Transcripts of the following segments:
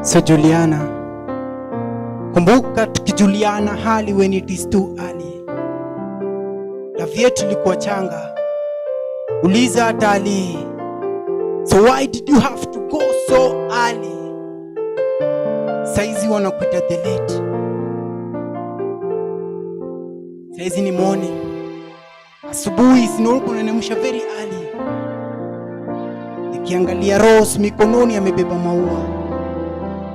So Juliana, kumbuka tukijuliana hali when it is too early. Love yetu ilikuwa changa, uliza atali. So why did you have to go so early? Saizi wanakuita the late. Saizi ni morning. Asubuhi sinolku nanemusha very early. Nikiangalia Rose mikononi amebeba maua.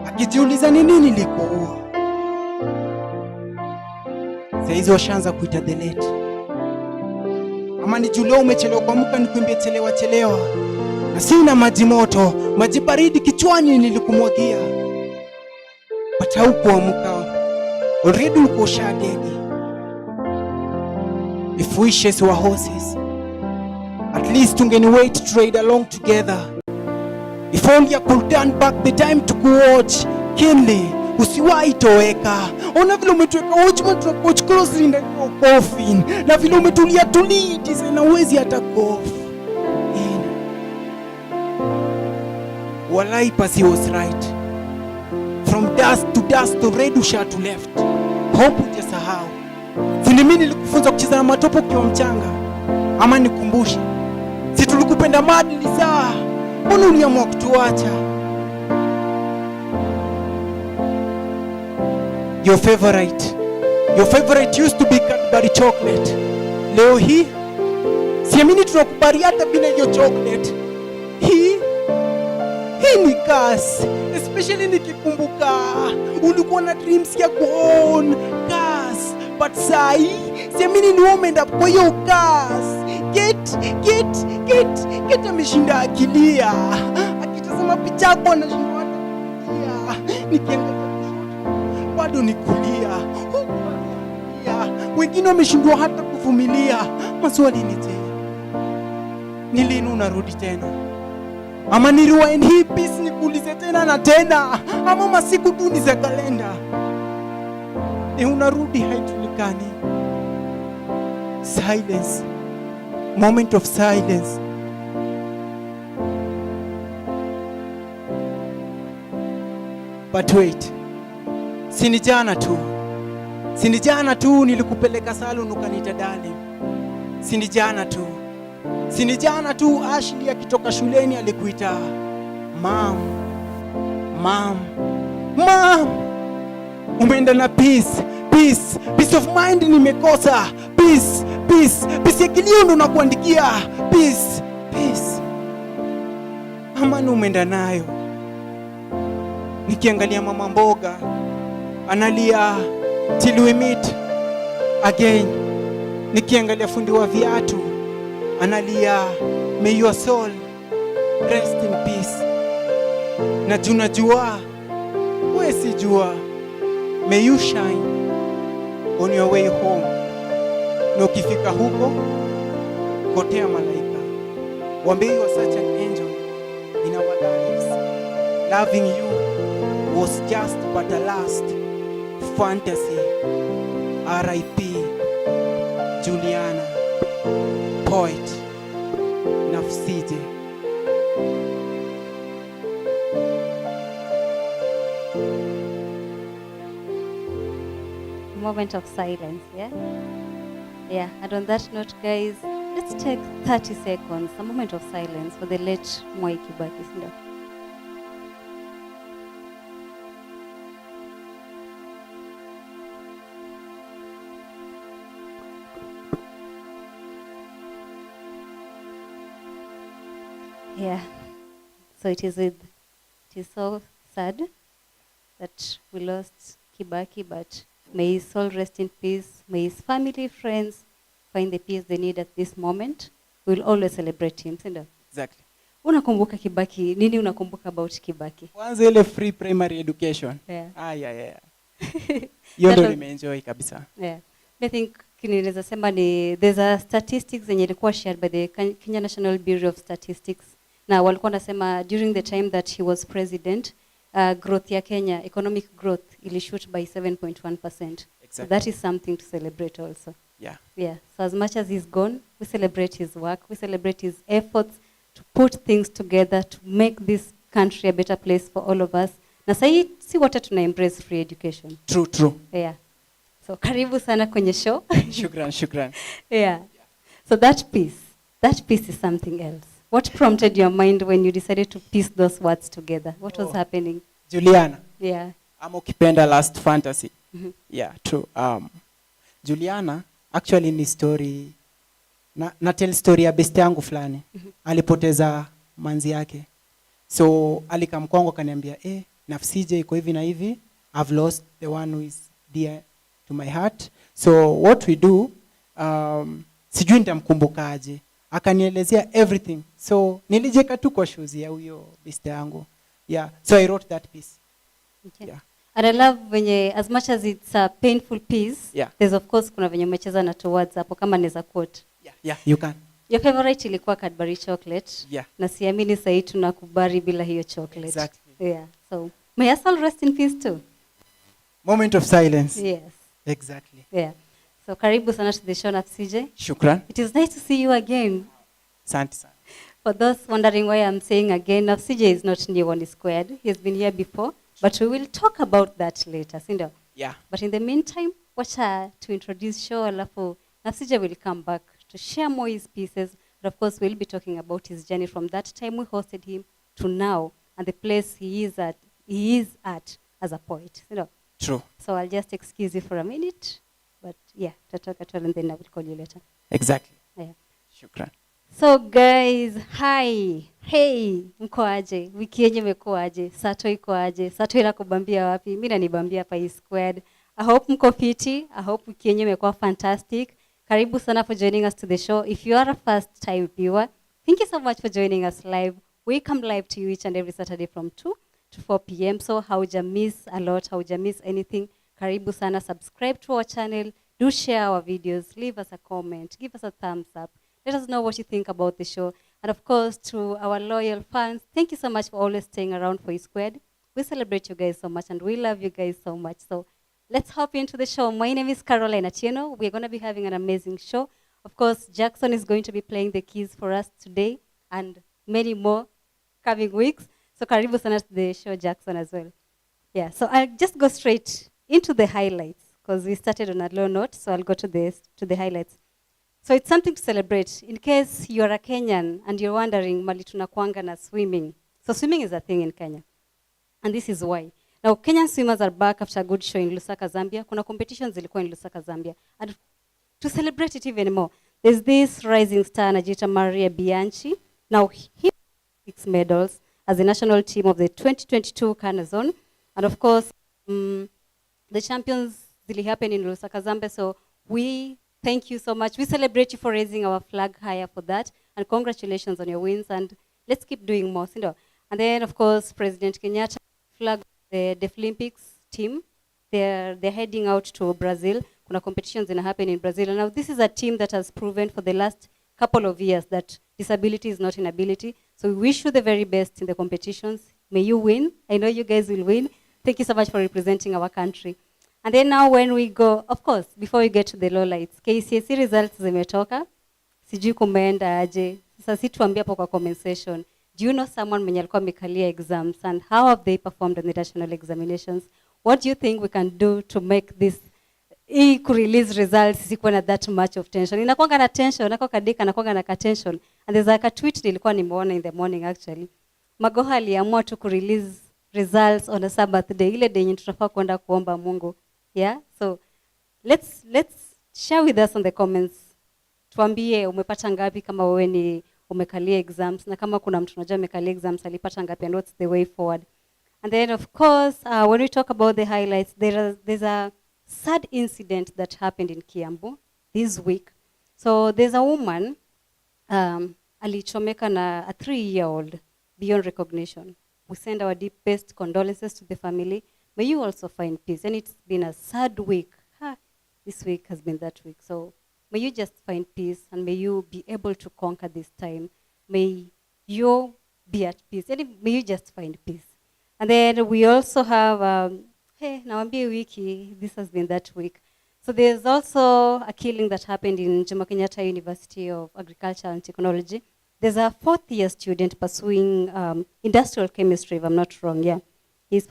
Akijiuliza ni nini likoua. Saizi washaanza kuita the late. Ama ni Julio umechelewa kuamka nikuambia chelewa. Na sina maji moto, maji baridi kichwani nilikumwagia. But haukuamka. Already uko shadedi. If wishes were horses, at least tungeni wait to ride along together. If only I could turn back the time to watch keenly. Usiwahi toweka. Ona vile umetuweka watchman to watch closely ndani ya coffin. Na vile umetulia design na uwezi hata cough. Walai Pasi was right. From dust to red usha to left. Hope ujasahau. Sini mimi nilikufunza kucheza na matopo ukiwa mchanga. Ama nikumbushe. Si tulikupenda madli saa. Mbona uliamua kutuacha? Your favorite used to be Cadbury chocolate. Leo hii siamini tunakubali hata bila hiyo chocolate. Hii ni curse. Especially nikikumbuka ulikuwa na dreams ya kuown cars. But sai siamini ni end up kwa hiyo cars. Get ameshinda akilia. Akitazama picha yako anashindwa hata kulia. Nikiangalia bado nikulia. Wengine wameshindwa hata kuvumilia. Maswali ni je, ni lini unarudi tena? Ama ni rewind hii piece nikuulize tena na tena? Ama masiku tu ni za kalenda? Unarudi haijulikani. Silence. Moment of silence. But wait. Sini jana tu nilikupeleka salon ukaniita darling. Sini jana tu Ashley akitoka shuleni alikuita mom. Umeenda na peace of mind nimekosa. Peace ya kilio ndo nakuandikia. Peace. Amani umeenda nayo. Nikiangalia mama mboga analia till we meet again. Nikiangalia fundi wa viatu analia may your soul rest in peace. Na tunajua wewe sijua may you shine on your way home. Na ukifika huko gotea malaika, waambie you are such an angel in our lives. Loving you was just but a last fantasy. R.I.P. Juliana, poet, Nafsije. Moment of silence, yeah? Yeah, and on that note, guys, let's take 30 seconds, a moment of silence for the late Mwai Kibaki. Yeah, so it is so sad that we lost Kibaki, but may his soul rest in peace. May his family, friends find the peace they need at this moment. We'll always celebrate him. Exactly. Unakumbuka Kibaki? Nini unakumbuka about Kibaki? Kwanza ile free primary education. Yeah. Yeah. Hiyo ndio nimeenjoy kabisa. Yeah. I think kinaweza sema ni there's a statistics zenye ilikuwa shared by the Kenya National Bureau of Statistics. Na walikuwa nasema during the time that he was president, growth ya Kenya, economic growth, ilishoot by 7.1%. Exactly. So that is something to celebrate also. Yeah. So as much as he's gone, we celebrate his work, we celebrate his efforts to put things together to make this country a better place for all of us. Na sasa si wote tuna embrace free education. True. Yeah. So karibu sana kwenye show. Shukran. Yeah. So that piece is something else. What prompted your mind when you decided to piece those words together? What was happening? Juliana. Yeah. Ama ukipenda Last Fantasy. Yeah, true. Juliana actually ni story na tell story ya best yangu fulani. Alipoteza manzi yake. So alikamkwangu akaniambia, Nafsije iko hivi na hivi. I've lost the one who is dear to my heart. So what we do, sijui nitamkumbukaje. Akanielezea everything. So nilijeka tu kwa shoes ya huyo best yangu. Yeah. So I wrote that piece. Okay. Yeah. And I love venye, as much as it's a painful piece, there's of course kuna venye umecheza na towards hapo kama neza quote. Yeah, you can. Your favorite ilikuwa Cadbury chocolate. Yeah. Na siamini sasa tunakubali bila hiyo chocolate. Exactly. Yeah. So may your soul rest in peace too. Moment of silence. Yes. Exactly. Yeah. So karibu sana to the show Nafsije. Shukran. It is nice to see you again. Asante sana. For those wondering why I'm saying again, Nafsije is not new on Squared. He has been here before, but we will talk about that later, Sindo. Yeah. But in the meantime, watch her to introduce show, alafu Nafsije will come back to share more his pieces. But of course, we'll be talking about his journey from that time we hosted him to now, and the place he is at as a poet. Sindo. True. So I'll just excuse you for a minute, but yeah, talk at all, and then I will call you later. Exactly. Yeah. Shukran. So guys, hi. Hey, mko aje? Wiki yenye mko aje? Sato iko aje? Sato ila kubambia wapi? Mimi nanibambia hapa hii squared. I hope mko fiti. I hope wiki yenye imekuwa fantastic. Karibu sana for joining us to the show. If you are a first time viewer, thank you so much for joining us live. We come live to you each and every Saturday from 2 to 4 p.m. So hauja miss a lot, hauja miss anything. Karibu sana, subscribe to our channel. Do share our videos. Leave us a comment. Give us a thumbs up. Let us know what you think about the show. And of course, to our loyal fans, thank you so much for always staying around for Squared. We celebrate you guys so much and we love you guys so much. So let's hop into the show. My name is Caroline Atieno. We're going to be having an amazing show. Of course, Jackson is going to be playing the keys for us today and many more coming weeks. So karibu sana to the show, Jackson, as well. Yeah, so I'll just go straight into the highlights because we started on a low note. So I'll go to the highlights. So it's something to celebrate. In case you're a Kenyan and you're wondering, mali tunakuanga na swimming. So swimming is a thing in Kenya. And this is why. Now, Kenyan swimmers are back after a good show in Lusaka, Zambia. Kuna competitions zilikuwa in Lusaka, Zambia. And to celebrate it even more, there's this rising star, Najita Maria Bianchi. Now, he 6 medals as the national team of the 2022 Canazon. And of course, the champions really happened in Lusaka, Zambia. So we thank you so much. We celebrate you for raising our flag higher for that. And congratulations on your wins. And let's keep doing more. And then, of course, President Kenyatta flagged the Deaflympics team. They're heading out to Brazil. Kuna competitions in happen in Brazil. And now this is a team that has proven for the last couple of years that disability is not inability. So we wish you the very best in the competitions. May you win. I know you guys will win. Thank you so much for representing our country. And then now when we go, of course, before we get to the lowlights, KCSE results zimetoka. Sijui kumeenda aje. Sasa si tuambie hapo kwa comment section. Do you know someone mwenye alikuwa amekalia exams and how have they performed on the national examinations? What do you think we can do to make this release results isikuwa na that much of tension? Inakuanga na tension, nako kadika inakuanga na ka tension. And there's like a tweet nilikuwa nimeona in the morning actually. Magoha aliamua tu release results on a Sabbath day. Ile day yenye tutafaa kwenda kuomba Mungu. Yeah, so let's share with us on the comments. Tuambie umepata ngapi kama wewe ni umekalia exams na kama kuna mtu unajua amekalia exams alipata ngapi and what's the way forward. And then of course, when we talk about the highlights, there's a sad incident that happened in Kiambu this week. So there's a woman alichomeka na a 3-year-old beyond recognition. We send our deepest condolences to the family. May you also find peace. And it's been a sad week. This week has been that week. So may you just find peace and may you be able to conquer this time. May you be at peace. And may you just find peace. And then we also have, nawambie wiki, this has been that week. So there's also a killing that happened in Jomo Kenyatta University of Agriculture and Technology. There's a 4th year student pursuing industrial chemistry, if I'm not wrong, yeah. He's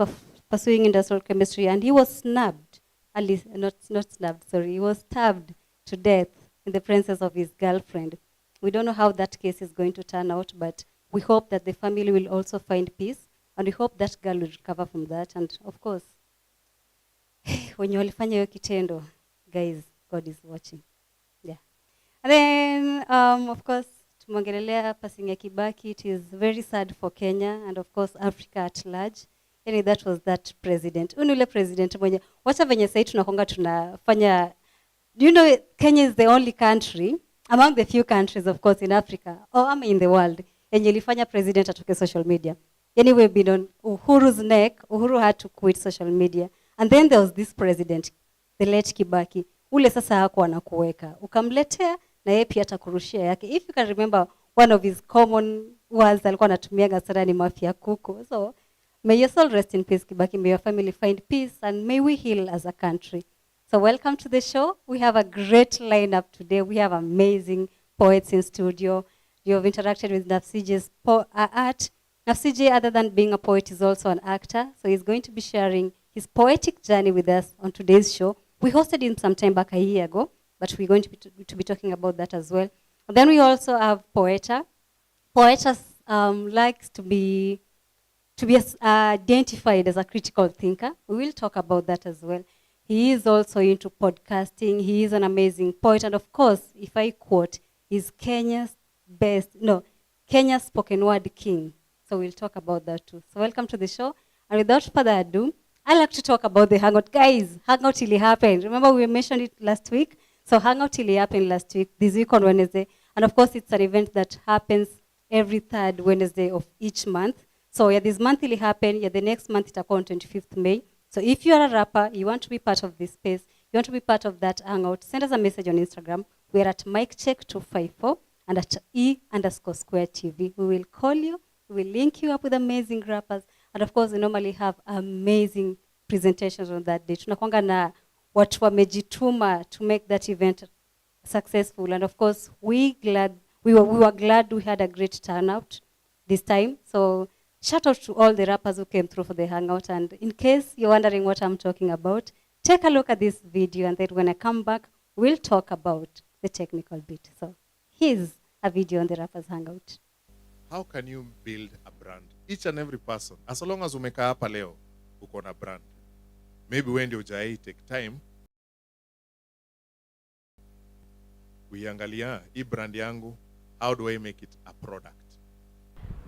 pursuing industrial chemistry, and he was snubbed, at least not snubbed, sorry, he was stabbed to death in the presence of his girlfriend. We don't know how that case is going to turn out, but we hope that the family will also find peace, and we hope that girl will recover from that. And of course, when you walifanya hiyo kitendo, guys, God is watching. Yeah. And then, of course, tumongelelea passing ya Kibaki. It is very sad for Kenya and of course Africa at large. Yani that was that president. Unule president mwenye, wacha venye sahi tunakonga tunafanya, do you know Kenya is the only country, among the few countries of course in Africa, or in the world, yenye ilifanya president atoke social media. Yani we've been on Uhuru's neck. Uhuru had to quit social media. And then there was this president, the late Kibaki. Ule sasa hako anakuweka. Ukamletea na yeye pia atakurushia yake. If you can remember, one of his common words alikuwa anatumiaga sana ni mafia kuku. So may your soul rest in peace, Kibaki. May your family find peace and may we heal as a country. So welcome to the show. We have a great lineup today. We have amazing poets in studio. You have interacted with Nafsije's art. Nafsije, other than being a poet, is also an actor. So he's going to be sharing his poetic journey with us on today's show. We hosted him some time back a year ago, but we're going to be talking about that as well. And then we also have Poeta. Poeta likes to be identified as a critical thinker. We will talk about that as well. He is also into podcasting. He is an amazing poet. And of course, if I quote, he's Kenya's spoken word king. So we'll talk about that too. So welcome to the show. And without further ado, I like to talk about the Hangout. Guys, Hangout really happened. Remember we mentioned it last week? So Hangout really happened last week, this week on Wednesday. And of course, it's an event that happens every third Wednesday of each month. So yeah, this month really happened. Yeah, the next month it's on 25th May. So if you are a rapper, you want to be part of this space, you want to be part of that Hangout, send us a message on Instagram. We're at MicCheck254 and at E_Square TV. We will call you. We will link you up with amazing rappers. And of course, we normally have amazing presentations on that day. Tunakwanga na watu wamejituma to make that event successful. And of course, we were glad we had a great turnout this time. So shout out to all the rappers who came through for the Hangout. And in case you're wondering what I'm talking about, take a look at this video. And then when I come back, we'll talk about the technical bit. So here's a video on the Rappers Hangout. How can you build a brand? Each and every person, as long as umekaa hapa leo, uko na brand. Maybe when you take time, uiangalia, hii brand yangu, how do I make it a product?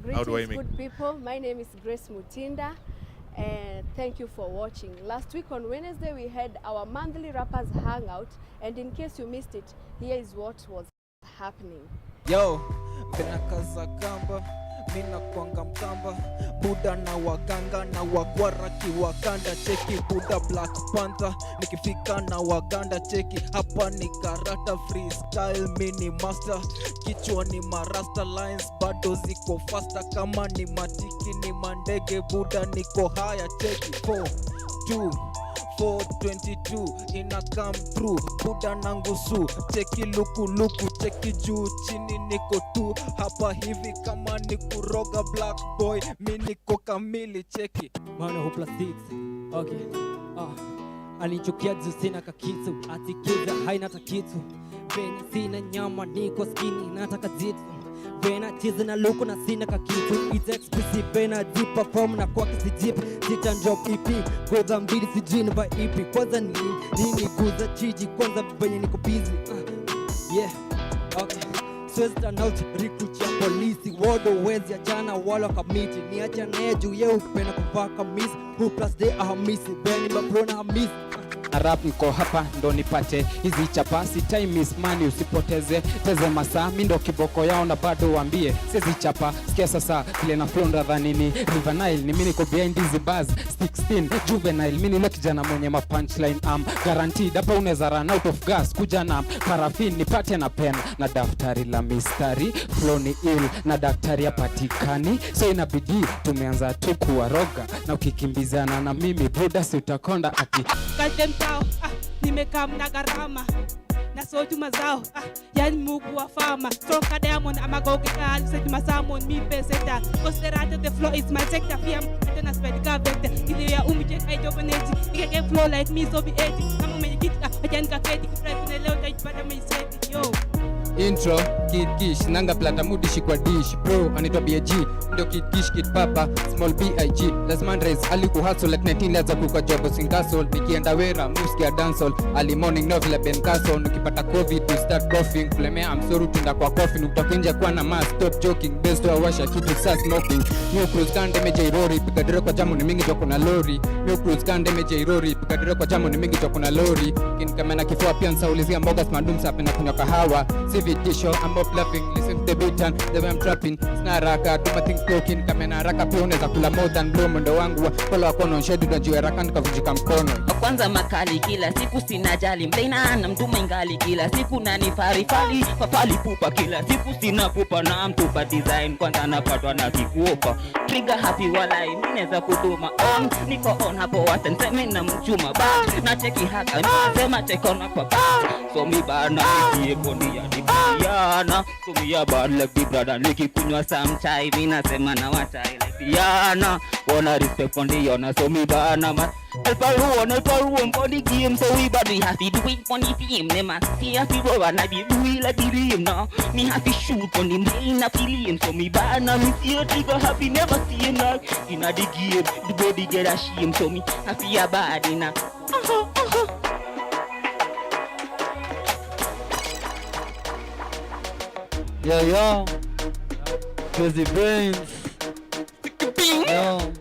Greetings, good people. My name is Grace Mutinda, and thank you for watching. Last week on Wednesday, we had our monthly Rappers Hangout, and in case you missed it, here is what was happening. Yo, mina kaza gamba, mina kwanga mkamba, Buda na waganga na wagwara kiwakanda, cheki Buda Black Panther, nikifika na waganda cheki, hapa ni karata freestyle mini master, kichwa ni marasta lines, bado ziko faster, kama ni matiki ni mandege, Buda niko haya cheki, 422 ina come through, Buda na ngusu, cheki luku, cheki juu chini niko tu, hapa hivi kama ni kuroga black boy, mi niko kamili cheki. Mana hopla six, okay, alichukia juu sina kakitu, atikiza haina takitu, veni sina nyama niko skini nataka zitu, vena chizi na luku na sina kakitu, it's explicit, vena deep perform na kwa kisi deep, sit and drop EP, goza mbili si jini by EP, kwanza nini guza chiji, kwanza venye niko busy, yeah, okay. Swesta nauti recruit ya polisi, wodo wezi ya jana wala kamiti, ni acha nae juu ye upena kuvaa kamisi, who plus day ahamisi, beni mabrona hamisi. Rap niko hapa ndo nipate hizi chapasi, time is money usipoteze teze masaa, mindo kiboko yao na bado waambie sisi chapa, sikia sasa vile na flow ndadha nini, River Nile ni mimi niko behind these bars, 16 juvenile mimi ni kijana mwenye ma punchline, guaranteed hapa unaweza run out of gas, kuja na paraffin nipate na pen na daftari la mistari, flow ni ill na daktari hapatikani, so inabidi tumeanza tu kuwaroga, na ukikimbizana na mimi Buda si utakonda ati nimekaa mna gharama na soju mazao yani Mungu wa farmer stronger diamond amagoge kali set my salmon me peseta considerate the flow is my sector fear tena spread ka vector ile ya umije kai dominate ikeke flow like me so be 80 kama mwenye kitka ajani ka keti kufry kuna leo taipata maiset yo intro Kid Kish nanga plata mudishi kwa dish pro anaitwa BG ndio Kid Kish Kid Papa small BIG lazima raise aliku hustle like 19 laza kuka job singasol nikienda wera muski ya dancehall early morning no vile Ben Castle nikipata covid to start coughing flemea I'm sorry tunda kwa coffee utakinja kwa na mask stop joking best to washa kitu sa smoking new cruise kan damage irori pigadire kwa jamu ni mingi joko na lori new cruise kan damage irori pigadire kwa jamu ni mingi joko na lori kin kama na kifua pia nsaulizia mboga smandum sa pena kunywa kahawa vitisho I'm up laughing listen to the beat and the way I'm trapping sina raka do my thing talking kama na raka pia unaweza kula more than blow ndo wangu wala wakono shedu na jiwe raka nikavunjika mkono kwanza makali kila siku sina jali mlaina na mtu mengali kila siku nani farifali papali pupa kila siku sina pupa na mtupa design kwanza napatwa na kikuopa trigger happy wala inaweza kuduma on niko on hapo watasema na mchuma ba na cheki haka nasema check on kwa ba so mi bana ni bondia ni Yana tumia bar like the brother nikikunywa some chai mimi nasema na watai like Yana wanna respect on the Yana so mi bana ma Elparuon body game so we body happy do it on the team them see happy go and I be do it like the dream now me happy shoot on the main a film so mi bana me see a trigger happy never see na in a the game the body get a shame so me happy a body na Yo, Crazy Brains. Yo.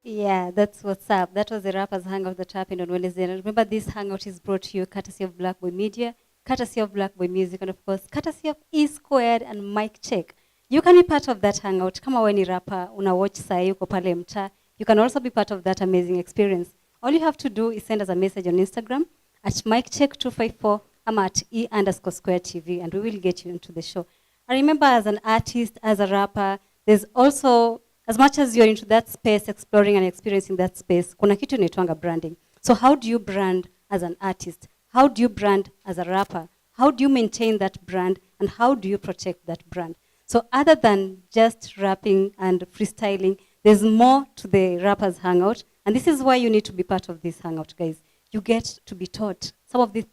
Yeah, that's what's up. That was the Rappers Hangout that happened on Wednesday. And remember, this hangout is brought to you courtesy of Black Boy Media, courtesy of Black Boy Music, and of course, courtesy of E Squared and Mic Check. You can be part of that hangout. Kama wewe ni rapper, una watch sai uko pale mtaa. You can also be part of that amazing experience. All you have to do is send us a message on Instagram at miccheck254 ama at E_square TV, and we will get you into the show. I remember, as an artist, as a rapper, there's also, as much as you're into that space, exploring and experiencing that space, kuna kitu inaitwanga branding. So how do you brand as an artist? How do you brand as a rapper? How do you maintain that brand? And how do you protect that brand? So other than just rapping and freestyling, there's more to the Rappers Hangout. And this is why you need to be part of this hangout, guys. You get to be taught some of these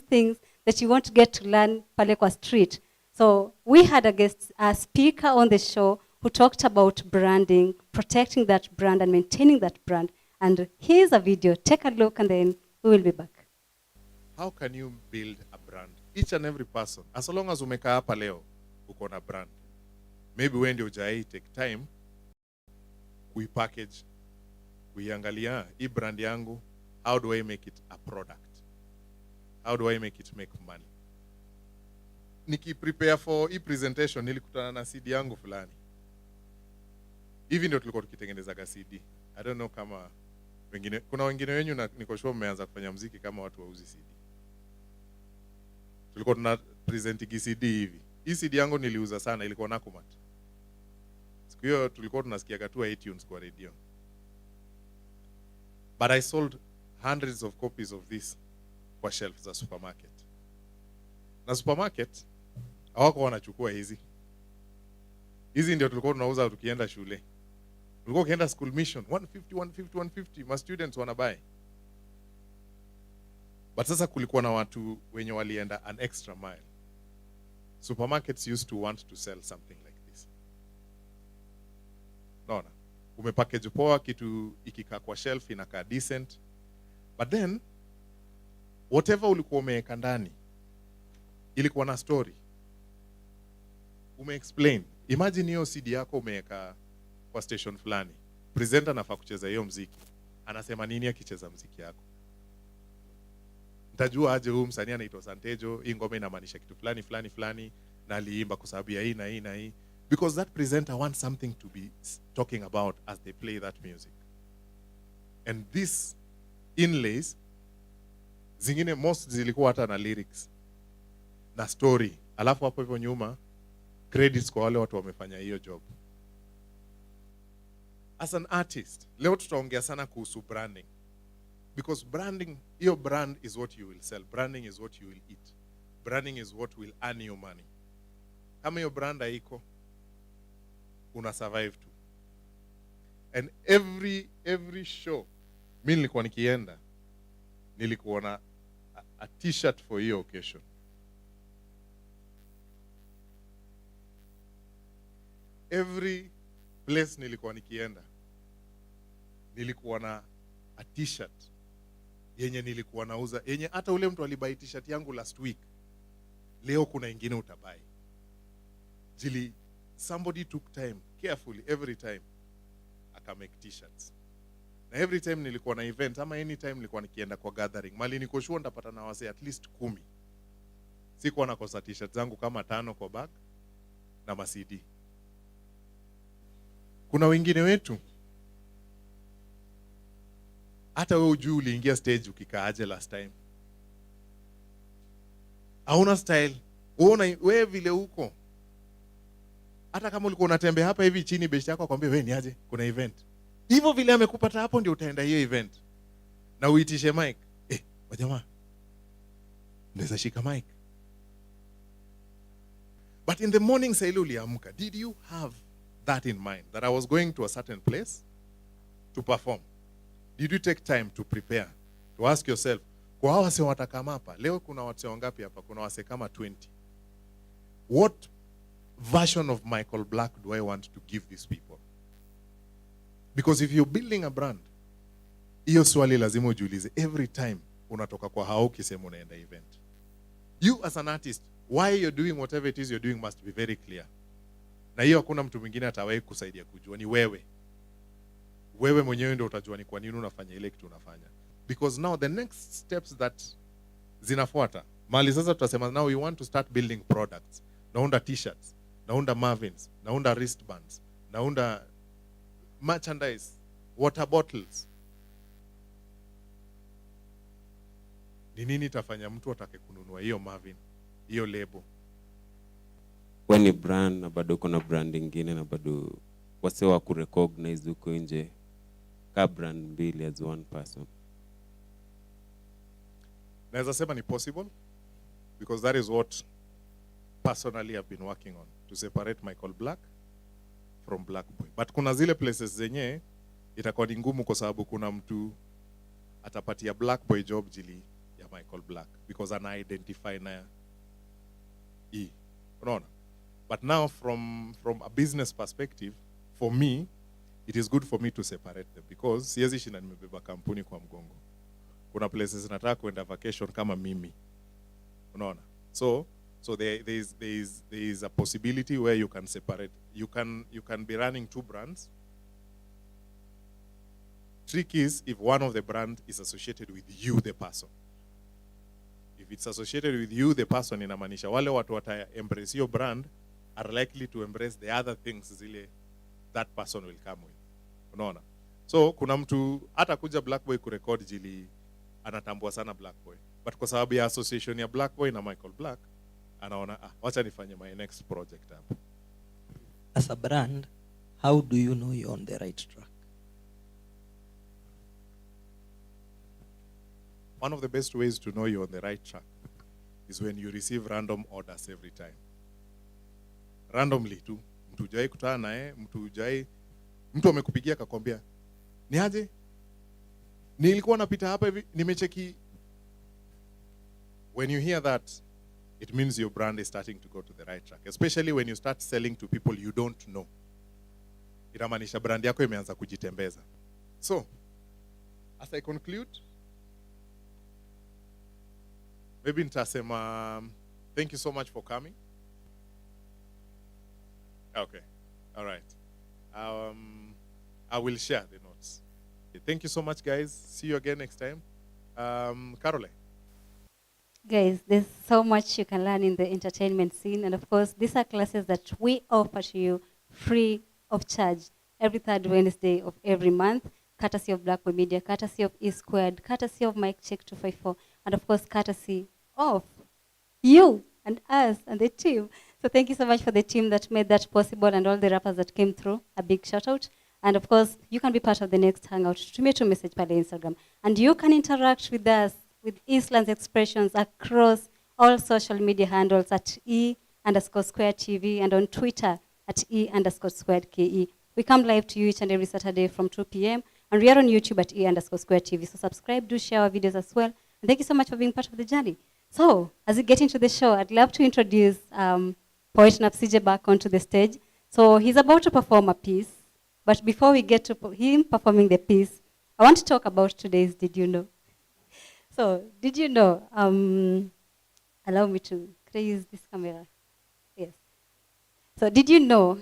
things that you want to get to learn pale kwa street. So we had a speaker on the show who talked about branding, protecting that brand and maintaining that brand. And here's a video. Take a look and then we will be back. How can you build a brand? Each and every person, as long as umekaa hapa leo, uko na brand. Maybe when you take time, kuipackage, kuiangalia, hii brand yangu, how do I make it a product? How do I make it make money? Niki prepare for hii presentation, nilikutana na CD yangu fulani. Hivi ndio tulikuwa tukitengenezaga CD. I don't know kama wengine, kuna wengine wenyu na niko sure mmeanza kufanya muziki kama watu wauzi CD. Tulikuwa tuna present CD hivi. Hii CD yangu niliuza sana, ilikuwa Nakumat. Siku hiyo tulikuwa tunasikia tu iTunes kwa radio. But I sold hundreds of copies of this kwa shelf za supermarket. Na supermarket hawako wanachukua hizi. Hizi ndio tulikuwa tunauza tukienda shule. Tulikuwa ukienda school mission 150 ma students wanabuy. But sasa kulikuwa na watu wenye walienda an extra mile. Supermarkets used to want to sell something like this. Naona, umepackage poa kitu ikikaa kwa shelf inakaa decent. But then whatever ulikuwa umeweka ndani ilikuwa na story. Umeexplain. Imagine hiyo CD yako umeweka kwa station fulani. Presenter anafaa kucheza hiyo muziki. Anasema nini akicheza muziki yako? Nitajua aje huyu msanii anaitwa Santejo, hii ngoma inamaanisha kitu fulani na aliimba kwa sababu ya hii na hii na hii. Because that presenter wants something to be talking about as they play that music. And this inlays, zingine most zilikuwa hata na lyrics na story. Alafu hapo hivyo nyuma credits kwa wale watu wamefanya hiyo job. As an artist, leo tutaongea sana kuhusu branding. Because branding, your brand is what you will sell. Branding is what you will eat. Branding is what will earn you money. Kama your brand haiko, una survive tu. And every show, mimi nilikuwa nikienda, nilikuwa na a t-shirt for your occasion. Every place nilikuwa nikienda, nilikuwa na a t-shirt yenye nilikuwa nauza, yenye hata ule mtu alibai t-shirt yangu last week, leo kuna ingine utabai. Jili, somebody took time, carefully, every time, aka make t-shirts. Na every time nilikuwa na event, ama anytime nilikuwa nikienda kwa gathering, mali niko sure ndapata na wase at least 10. Sikuwa nakosa t-shirt zangu kama 5 kwa bag, na ma CD. Kuna wengine wetu, hata wewe ujui uliingia stage ukikaaje last time. Hauna style. Wewe vile uko. Hata kama ulikuwa unatembea hapa hivi chini, beshi yako akwambia wewe ni aje, kuna event. Hivyo vile amekupata hapo ndio utaenda hiyo event. Na uitishe mic. Wajamaa, naweza shika mic. But in the morning saa ile uliamka, did you have that in mind, that I was going to a certain place to perform? Did you take time to prepare, to ask yourself, kwa hawa wase watakama hapa, leo kuna wase wangapi hapa? Kuna wase kama 20. What version of Michael Black do I want to give these people? Because if you're building a brand, hiyo swali lazima ujiulize every time unatoka kwa hao ukisema unaenda event. You as an artist, why you're doing whatever it is you're doing must be very clear. Na hiyo hakuna mtu mwingine atawahi kusaidia kujua, ni wewe. Wewe mwenyewe ndio utajua ni kwa nini unafanya ile kitu unafanya. Because now the next steps that zinafuata, mali sasa tutasema now we want to start building products. Naunda t-shirts, naunda muffins, naunda wristbands, naunda merchandise, water bottles. Ni nini itafanya mtu atake kununua hiyo muffin, hiyo label? When ni brand na bado kuna brand ingine na bado wase wa kurecognize huko nje ka brand mbili as one person. Naweza sema ni possible, because that is what personally I've been working on, to separate Michael Black from Black Boy. But kuna zile places zenye itakuwa ni ngumu kwa sababu kuna mtu atapatia Black Boy job jili ya Michael Black, because ana identify na E. Unaona? But now from a business perspective, for me, it is good for me to separate them, because siwezi shinda nimebeba kampuni kwa mgongo. Kuna places nataka kwenda vacation kama mimi. Unaona? So there is a possibility where you can separate. You can be running 2 brands. Trick is if one of the brand is associated with you, the person. If it's associated with you, the person, inamaanisha wale watu wata embrace your brand are likely to embrace the other things zile that person will come with. Unaona? So kuna mtu hata kuja Black Boy kurecord jili anatambua sana Black Boy, but kwa sababu ya association ya Black Boy na Michael Black anaona wacha nifanye my next project hapo. As a brand, how do you know you're on the right track? One of the best ways to know you're on the right track is when you receive random orders every time. Randomly tu. Mtu hujai kutana naye, mtu amekupigia akakwambia, "Ni aje? Nilikuwa napita hapa hivi, nimecheki." When you hear that, it means your brand is starting to go to the right track, especially when you start selling to people you don't know. Inamaanisha brand yako imeanza kujitembeza. So, as I conclude, maybe nitasema thank you so much for coming. Okay. All right. I will share the notes. Thank you so much, guys. See you again next time. Caroline. Guys, there's so much you can learn in the entertainment scene. And of course, these are classes that we offer to you free of charge every 3rd Wednesday of every month, courtesy of Black Boy Media, courtesy of E Squared, courtesy of Mike Check 254, and of course, courtesy of you and us and the team. So thank you so much for the team that made that possible and all the rappers that came through. A big shout out. And of course, you can be part of the next hangout. Tumia tu message pale Instagram. And you can interact with us, with Eastlands Expressions across all social media handles at E_square TV and on Twitter at E_squared KE. We come live to you each and every Saturday from 2 p.m. And we are on YouTube at E_square TV. So subscribe, do share our videos as well. And thank you so much for being part of the journey. So, as we get into the show, I'd love to introduce Poet Nafsije back onto the stage. So he's about to perform a piece. But before we get to him performing the piece, I want to talk about today's Did You Know? So, did you know, allow me to, could I use this camera? Yes. So, did you know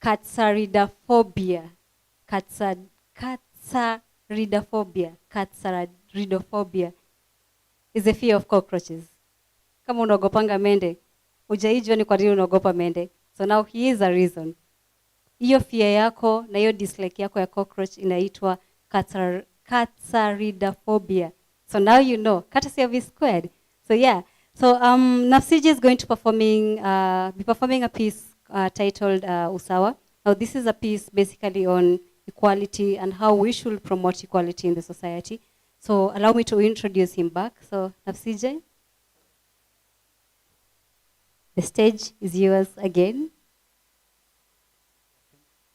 catsaridophobia is a fear of cockroaches? Kama unogopanga mende, ujaijua ni kwa nini unagopa mende. So now here is a reason. Hiyo fear yako na hiyo dislike yako ya cockroach inaitwa catsaridophobia. So now you know, courtesy of E_squared. So yeah, so Nafsije is going to be performing a piece titled Usawa. Now this is a piece basically on equality and how we should promote equality in the society. So allow me to introduce him back. So Nafsije, the stage is yours again.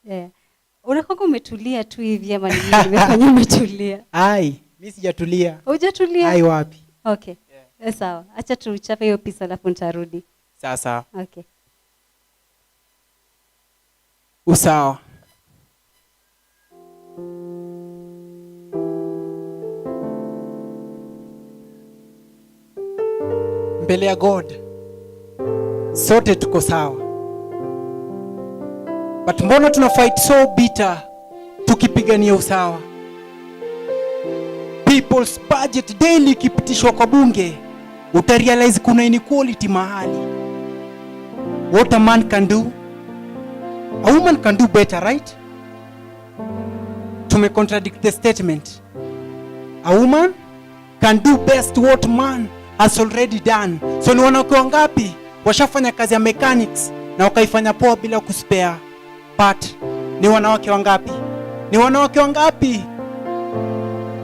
Yeah. Unakonga umetulia tu hivi ama nini nimefanya umetulia? Ai, mimi sijatulia. Hujatulia? Ai wapi? Okay. Yeah. Sawa. Acha tuchape hiyo piece alafu nitarudi. Sawa. Okay. Usawa. Mbele ya God sote tuko sawa. But mbona tuna fight so bitter tukipigania usawa? People's budget daily ikipitishwa kwa bunge, utarealize kuna inequality mahali. What a man can do, a woman can do better, right? Tume contradict the statement. A woman can do best what man has already done. So ni wanawake wangapi washafanya kazi ya mechanics na wakaifanya poa bila kuspare part? Ni wanawake wangapi? Ni wanawake wangapi?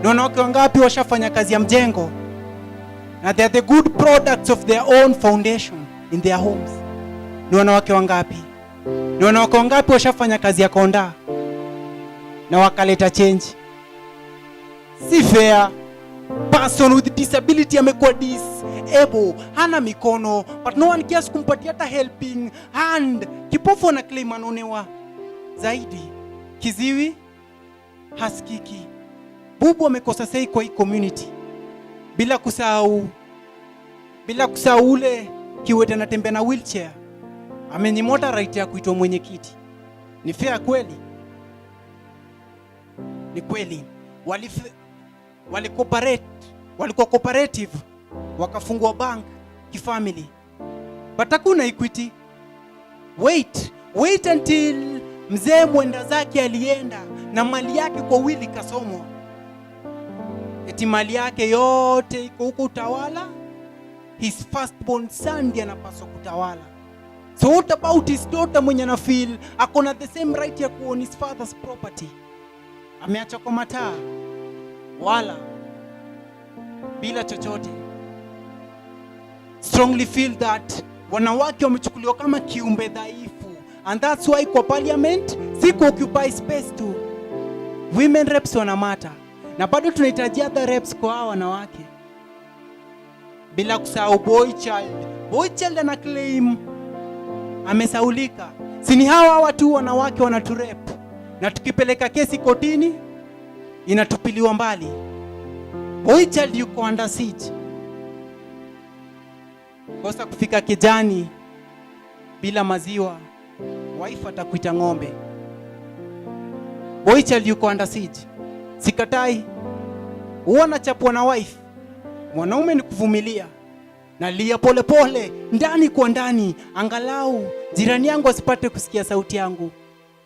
Ni wanawake wangapi washafanya kazi ya mjengo na they are the good products of their own foundation in their homes? Ni wanawake wangapi? Ni wanawake wangapi washafanya kazi ya konda na wakaleta change? Si fair. Person with disability amekuwa disable, hana mikono, but no one cares kumpatia hata helping hand. Kipofu na claim anaonewa zaidi. Kiziwi hasikiki. Bubu amekosa sei kwa hii community. Bila kusahau ule kiwete anatembea na wheelchair amenyimota right ya kuitwa mwenyekiti. Ni fair kweli? Ni kweli. Walikuwa cooperative, wakafungua bank kifamily. But hakuna equity. Wait until mzee mwenda zake alienda na mali yake kwa wili kasomwa. Eti mali yake yote iko huko utawala. His firstborn son ndiye anapaswa kutawala. So what about his daughter mwenye ana feel akona the same right ya kuown his father's property? Ameacha kwa mataa wala bila chochote. Strongly feel that wanawake wamechukuliwa kama kiumbe dhaifu, and that's why kwa parliament siko occupy space tu. Women reps wanamata na bado tunahitaji other reps kwa hawa wanawake. Bila kusahau boy child ana claim amesaulika. Sini hawa watu wanawake wanaturep na tukipeleka kesi kotini inatupiliwa mbali. Boy child yuko under siege. Kosa kufika kijani bila maziwa, wife atakuita ng'ombe. Boy child yuko under siege. Sikatai. Uona chapwa na wife. Mwanaume ni kuvumilia. Nalia pole pole, ndani kwa ndani, angalau jirani yangu asipate kusikia sauti yangu.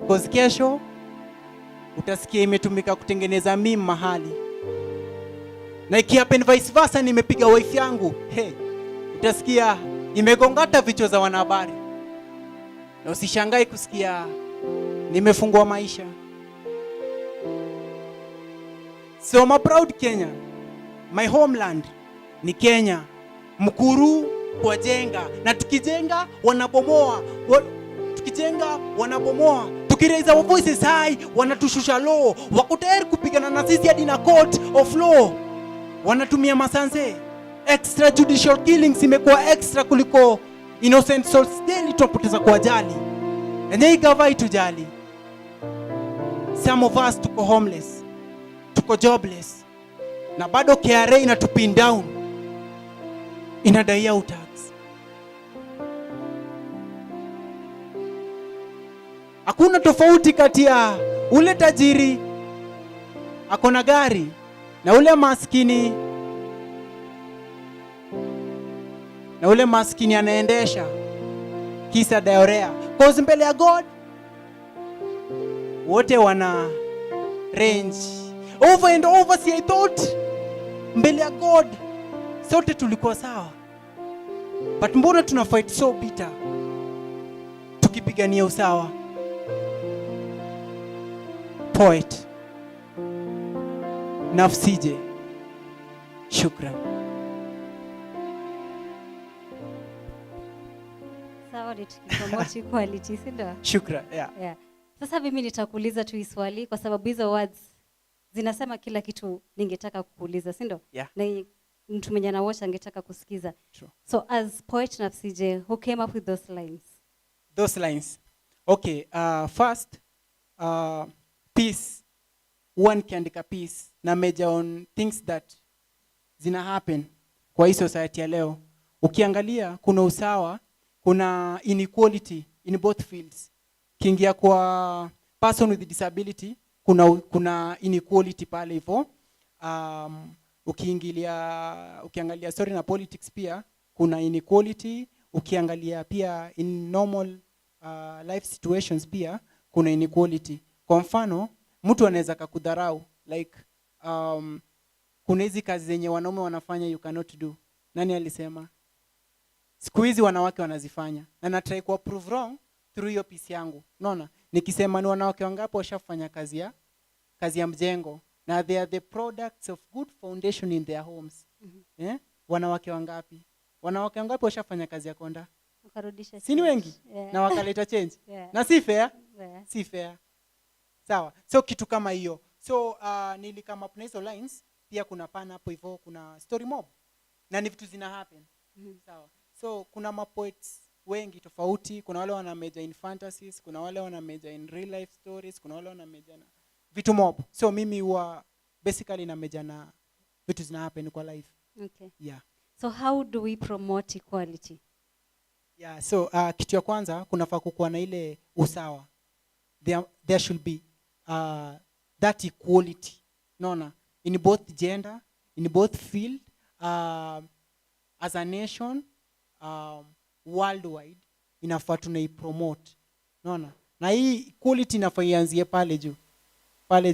Cause kesho utasikia imetumika kutengeneza mimi mahali. Na ikihappen vice versa, nimepiga wife yangu, utasikia imegongata vichwa za wanahabari. Na usishangai kusikia nimefungua maisha. So I'm a proud Kenyan. My homeland ni Kenya. Mkuru kwa jenga. Na tukijenga wanabomoa. Tukijenga wanabomoa. Tukiraise our voices high wanatushusha low. Wako tayari kupigana na sisi hadi na court of law. Wanatumia masanse. Extrajudicial killings imekuwa extra kuliko innocent souls daily tunapoteza kwa ajali. And they gava itujali. Some of us tuko homeless. Tuko jobless. Na bado KRA inatupin down. Inadai out tax. Hakuna tofauti kati ya ule tajiri akona gari na ule maskini anaendesha kisa diarrhea. Cause mbele ya God wote wana range over and over. See, I thought mbele ya God sote tulikuwa sawa, but mbona tuna fight so bitter tukipigania usawa? Poet Nafsije, shukran. Sawa, ni tukipromote equality, si ndio? Shukran, yeah. Yeah. Sasa mimi nitakuuliza tu swali kwa sababu hizo words zinasema kila kitu ningetaka kukuuliza, si ndio? Yeah. Na mtu mwenye na watch angetaka kusikiza. True. So as Poet Nafsije, who came up with those lines? Those lines. Okay, first, peace. One kiandika peace na major on things that zina happen kwa hii society ya leo. Ukiangalia kuna usawa, kuna inequality in both fields. Kiingia kwa person with disability, kuna inequality pale hivyo. Ukiangalia sorry na politics pia kuna inequality. Ukiangalia pia in normal life situations pia kuna inequality. Kwa mfano, mtu anaweza kukudharau like kuna hizi kazi zenye wanaume wanafanya you cannot do. Nani alisema? Siku hizi wanawake wanazifanya. Na na try ku prove wrong through hiyo piece yangu. Unaona? Nikisema ni wanawake wangapi washafanya kazi ya mjengo na they are the products of good foundation in their homes. Wanawake wangapi? Wanawake wangapi washafanya kazi ya konda? Wakarudisha. Si ni wengi? Yeah. Na wakaleta change. Yeah. Na si fair? Yeah. Si fair. Sawa. So kitu kama hiyo. So nilikama up na hizo lines, pia kuna pana hapo hivyo, kuna story mob. Na ni vitu zina happen. Sawa. So kuna mapoets wengi tofauti, kuna wale wana major in fantasies, kuna wale wana major in real life stories, kuna wale wana major na vitu mob. So mimi huwa basically na major na vitu zina happen kwa life. Okay. Yeah. So how do we promote equality? Yeah, so kitu ya kwanza kunafaa kukuwa na ile usawa. There should be that equality. Naona in both gender, in both field, as a nation, worldwide inafaa tunaipromote. Naona na hii equality inafaa ianzie pale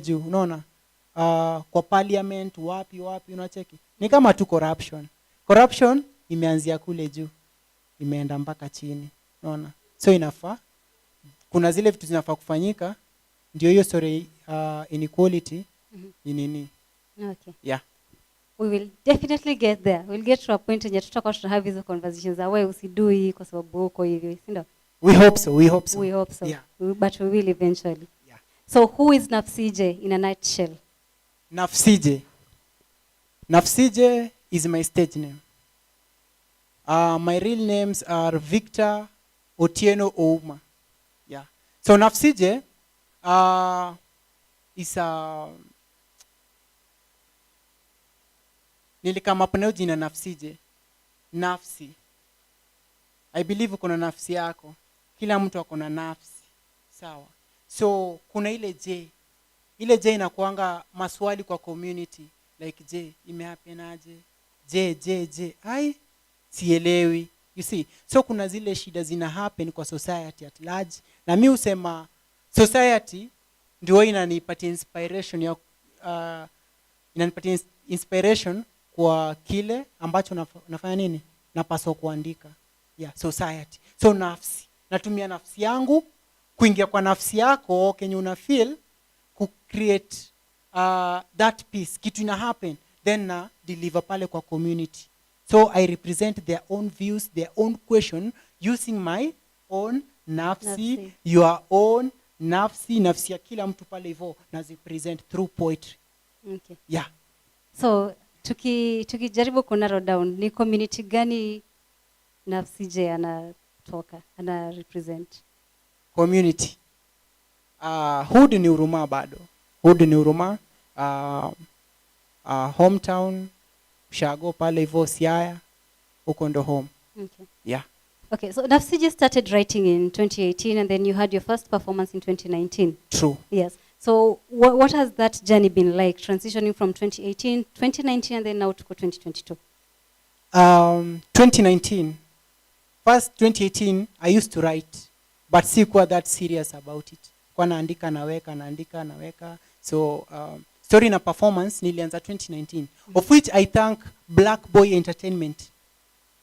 juu. Unaona kwa parliament wapi unacheki ni kama tu corruption imeanzia kule juu imeenda mpaka chini. Unaona, so inafaa kuna zile vitu zinafaa kufanyika ndio hiyo story inequality nini. Okay. Yeah. We will definitely get there. We'll get to a point when tutakuwa have hizo conversations wewe usidui kwa sababu uko hivi, si ndio? We hope so. We hope so. Yeah. But we will eventually. Yeah. So who is Nafsije in a nutshell? Nafsije is my stage name. My real names are Victor Otieno Ouma. Yeah. So Nafsije is nilikama hapo na jina Nafsije. Nafsi. I believe kuna nafsi yako. Kila mtu ako na nafsi. Sawa. So kuna ile J. Ile J inakuanga maswali kwa community. Like J, imehappen aje? J. Ai, sielewi. You see? So kuna zile shida zina happen kwa society at large. Na mimi husema society ndio inanipatia inspiration kwa kile ambacho nafanya nini? Napaswa kuandika. Yeah, society. So nafsi. Natumia nafsi yangu kuingia kwa nafsi yako kenye una feel ku create that piece kitu ina happen, then na deliver pale kwa community. So I represent their own views, their own question, using my own nafsi, your own nafsi ya kila mtu pale hivyo nazipresent through poetry. Okay. Yeah. So tukijaribu kunarrow down, ni community gani Nafsije ana represent? Community. Hood ni Huruma bado. Hood ni Huruma. Hometown, Shago pale hivyo Siaya, huko ndo home. Okay. Yeah. Okay, so Nafsije started writing in 2018 and then you had your first performance in 2019. True. Yes. So what has that journey been like, transitioning from 2018, 2019 and then now to 2022? 2019. First 2018 I used to write, but sikuwa that serious about it. Kwa naandika naweka. So story na performance nilianza 2019, of which I thank Black Boy Entertainment.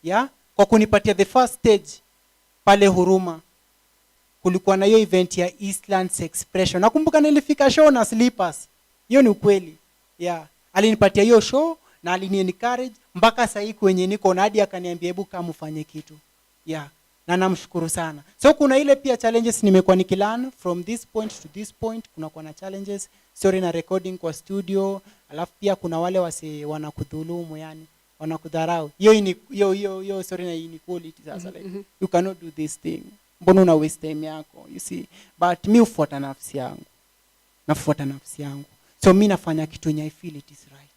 Yeah? Kwa kunipatia the first stage pale Huruma. Kulikuwa na hiyo event ya Eastlands Expression. Nakumbuka nilifika show na slippers. Hiyo ni ukweli. Yeah. Alinipatia hiyo show na alini-encourage mpaka sasa hivi kwenye niko na hadi akaniambia hebu kama ufanye kitu. Yeah. Na namshukuru sana. So kuna ile pia challenges nimekuwa nikilearn from this point to this point. Kuna na challenges, story na recording kwa studio, alafu pia kuna wale wase wanakudhulumu yani, wanakudharau. Hiyo story na inequality sasa like you cannot do this thing. Mbona una waste time yako, you see? But mi ufuata nafsi yangu. So mi nafanya kitu yenye I feel it is right.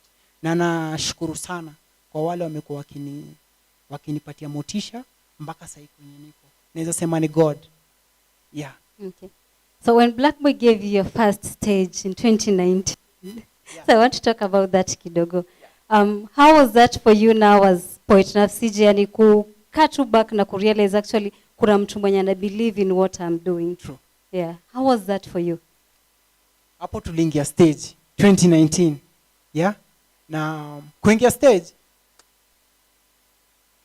Na nashukuru sana kwa wale wamekuwa wakinipatia motisha mpaka sasa kwenye niko. Naweza sema ni God. Yeah. Okay. So when Black Boy gave you your first stage in 2019, so I want to talk about that kidogo. How was that for you now as Poet Nafsije, yani cut back na kurealize actually kuna mtu mwenye ana believe in what I'm doing? True. Yeah. How was that for you? Hapo tuliingia stage 2019. Yeah. Na kuingia stage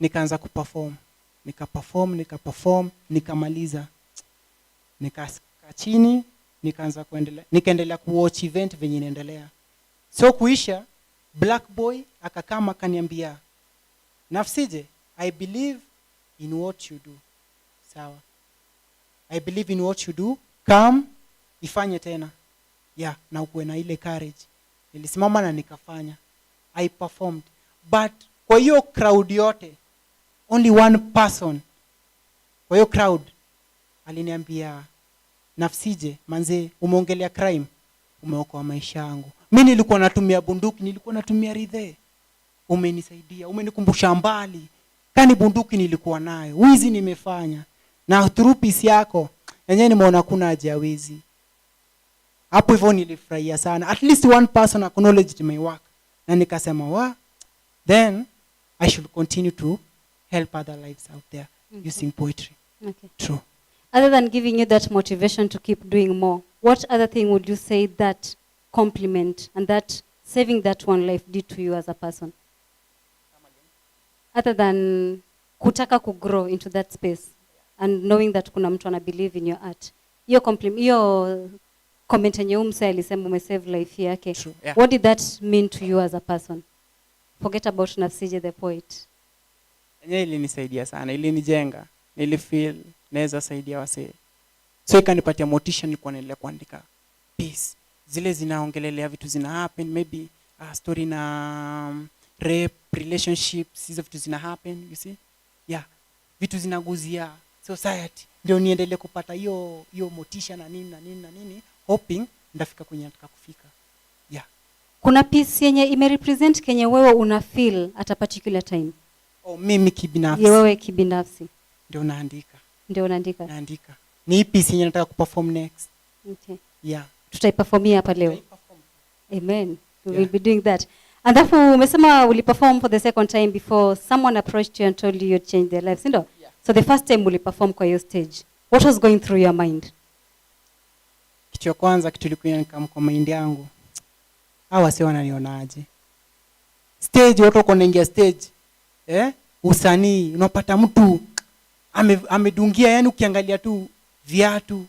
nikaanza kuperform. Nikaperform, nikamaliza. Nikakaa chini, nikaendelea kuwatch event venye inaendelea. So kuisha, Black Boy akakama akaniambia, Nafsije, I believe in what you do. Sawa. I believe in what you do. Come, ifanye tena. Yeah, na ukuwe na ile courage. Nilisimama na nikafanya. I performed. But kwa hiyo crowd yote, only one person kwa hiyo crowd aliniambia, Nafsije, manze umeongelea crime, umeokoa maisha yangu. Mimi nilikuwa natumia bunduki, nilikuwa natumia ridhe. Umenisaidia, umenikumbusha mbali. Kani bunduki nilikuwa nayo, wizi nimefanya. Na through peace yako, yenyewe nimeona kuna haja wizi. Hapo hivyo nilifurahia sana. At least one person acknowledged my work. Na nikasema, then I should continue to help other lives out there using poetry. Okay. True. Other than giving you that motivation to keep doing more, what other thing would you say that compliment and that saving that one life did to you as a person? Other than kutaka kugrow into that space and knowing that kuna mtu ana believe in your art. Hiyo comment yenye umse alisema umesave life yake. True, yeah. What did that mean to you as a person? Forget about Nafsije the poet. Yenyewe ilinisaidia sana, ilinijenga. Nilifeel naweza saidia wasee. So ikanipatia motisha, nilikuwa naendelea kuandika piece. Zile zinaongelelea vitu zina happen, maybe a story na rape, relationships, hizo vitu zina happen, you see? Yeah. Vitu zinaguzia society. Ndio niendelee kupata hiyo motisha na nini, hoping ndafika kwenye nataka kufika. Yeah. Kuna piece yenye imerepresent kenye wewe una feel at a particular time? Mimi kibinafsi. Wewe kibinafsi. Ndio naandika. Naandika. Ni hii piece yenye nataka kuperform next. Okay. Yeah. Tutaiperformia hapa leo. Amen. We will be doing that. And therefore umesema uliperform for the second time before someone approached you and told you you'd change their lives, ndio? Yeah. So the first time uliperform kwa your stage, what was going through your mind? Kitu ya kwanza kitu ilikuwa kwa mind yangu. Hawa si wananionaje? Stage watu wako naingia stage. Usanii unapata mtu amedungia, yani ukiangalia tu viatu,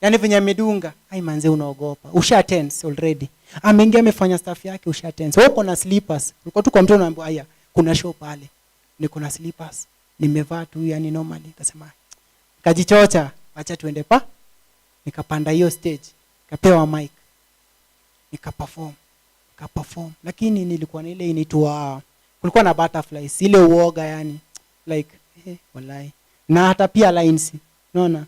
yani venye amedunga, ai manze unaogopa, usha tense already, ameingia amefanya stuff yake, usha tense. Wewe uko na slippers, uko tu kwa mtu unaambia haya kuna show pale, niko na slippers nimevaa tu yani normally. Nikasema kajichocha, acha tuende pa. Nikapanda hiyo stage, kapewa mic, nikaperform. Lakini nilikuwa na ile inaitwa, kulikuwa na butterflies, ile uoga yani like wallahi, na hata pia lines, unaona.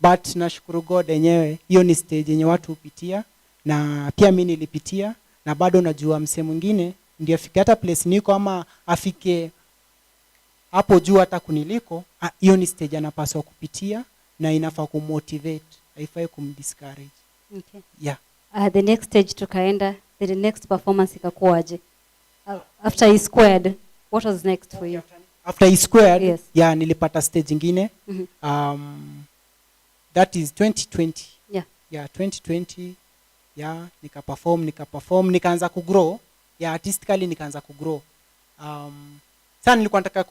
But nashukuru God yenyewe, hiyo ni stage yenye watu hupitia, na pia mimi nilipitia, na bado najua msemo mwingine ndio afike hata place niko, ama afike hapo juu hata kuniliko. Hiyo ni stage anapaswa kupitia, na inafaa kumotivate, haifai kumdiscourage. Okay. Yeah. The next stage tukaenda, the next performance ikakuaje? After he squared, what was next for you? After he squared, yes. Yeah, nilipata stage ingine. That is 2020. Yeah. Yeah, 2020. Yeah, nikaperform, nikaanza kugrow. Yeah, artistically nikaanza kugrow. Sana nilikuwa nataka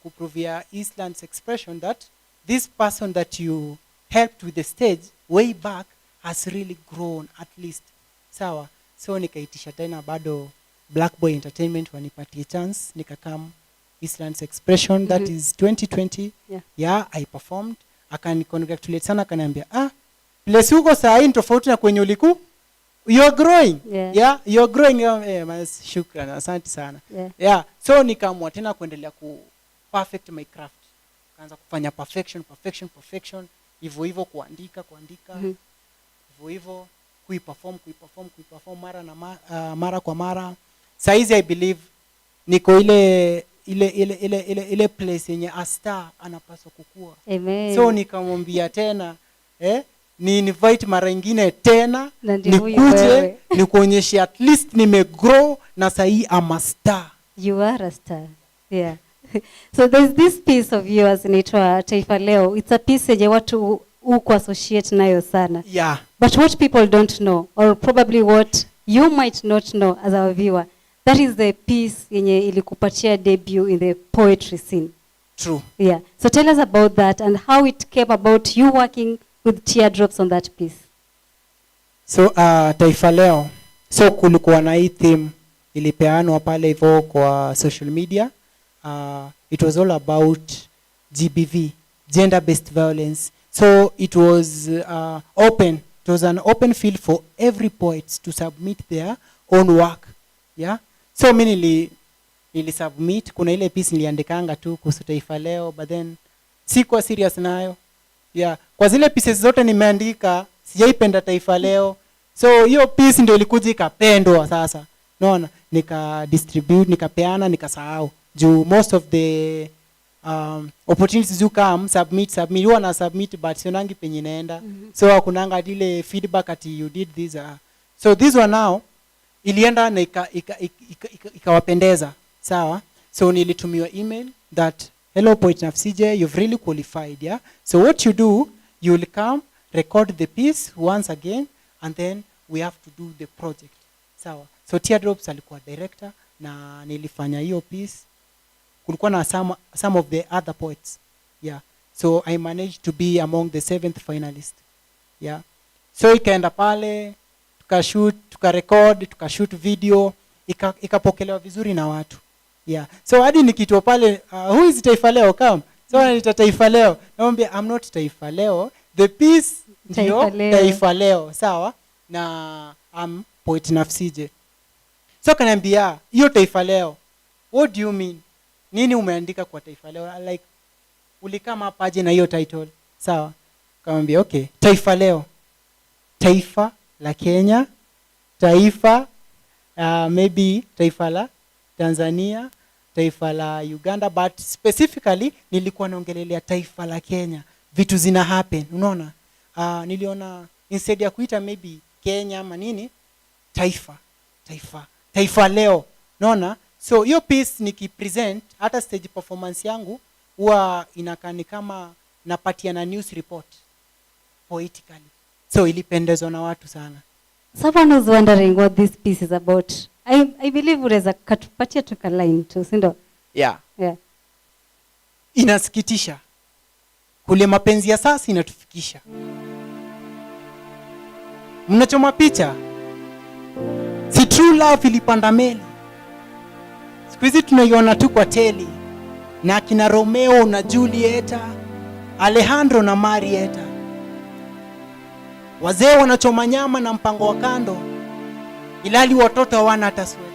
kuprovia Eastland's expression that this person that you helped with the stage way back has really grown at least. Sawa. So nikaitisha tena bado Black Boy Entertainment wanipatie chance, nikakam Eastland's expression. That is 2020. Yeah, I performed. Akanicongratulate sana, akaniambia place huko saa hii tofauti na kwenye uliku, you are growing. Yeah, you are growing. Shukrani, asante sana. Yeah, so nikaamua tena kuendelea ku perfect my craft. Kaanza kufanya perfection, hivyo kuandika hivyo kuiperform mara kwa mara. Saizi I believe niko ile place yenye a star anapaswa kukua. Amen. So nikamwambia tena ni invite mara nyingine tena nikuje nikuonyeshe at least nimegrow, na sahi I'm a star. You are a star. Yeah. So there's this piece of yours inaitwa Taifa Leo. It's a piece yenye watu huku associate nayo sana. Yeah. But what people don't know, or probably what you might not know as our viewer, that is the piece yenye ilikupatia debut in the poetry scene. True. Yeah. So tell us about that and how it came about you working with Teardrops on that piece. So Taifa Leo, so kulikuwa na hii theme ilipeanwa pale hivyo kwa social media. It was all about GBV, gender based violence. So it was open. It was an open field for every poet to submit their own work. Yeah. So mimi nili submit. Kuna ile piece niliandikanga tu kuhusu Taifa Leo, but then sikuwa serious nayo. Yeah. Kwa zile pieces zote nimeandika, sijaipenda Taifa Leo. So hiyo piece ndio ilikuja ikapendwa sasa. Unaona? Nika distribute, nikapeana, nikasahau. Juu most of the opportunities you come submit huwa na submit but sionangi penye naenda. So hakunanga ile feedback ati you did this. So this one now ilienda na ikawapendeza. Sawa? So nilitumiwa email that hello Poeta Nafsije, you've really qualified. Yeah. So what you do, you will come record the piece once again and then we have to do the project. Sawa? So Teardrops alikuwa director na nilifanya hiyo piece. Kulikuwa na some of the other poets. Yeah. So I managed to be among the 7th finalist. Yeah. So ikaenda pale, tukashoot, tukarecord, tukashoot video, ikapokelewa vizuri na watu. Yeah. So hadi nikitwa pale, who is Taifa Leo, come? So nita Taifa Leo. Naomba I'm not Taifa Leo. The piece ndio Taifa Leo. Sawa? Na I'm Poeta Nafsije. So kaniambia, hiyo Taifa Leo, what do you mean? Nini umeandika kwa Taifa Leo? Like, ulikama hapa aje na hiyo title? Sawa? Kamwambia, okay, Taifa Leo. Taifa la Kenya, taifa maybe taifa la Tanzania, taifa la Uganda, but specifically nilikuwa naongelelea taifa la Kenya. Vitu zina happen, unaona? Niliona instead ya kuita maybe Kenya ama nini, Taifa Leo. Unaona? So hiyo piece nikipresent hata stage performance yangu huwa inakani kama napatia na news report poetically. So ilipendezwa na watu sana. Someone who's wondering what this piece is about. I believe unaweza katupatia tu ka line tu, si ndio? Yeah. Yeah. Inasikitisha kule mapenzi ya sasa inatufikisha. Mnachoma picha, si true love ilipanda meli. Siku hizi tunaiona tu kwa teli, na kina Romeo na Julieta, Alejandro na Marieta. Wazee wanachoma nyama na mpango wa kando, ilali watoto hawana hata sweta.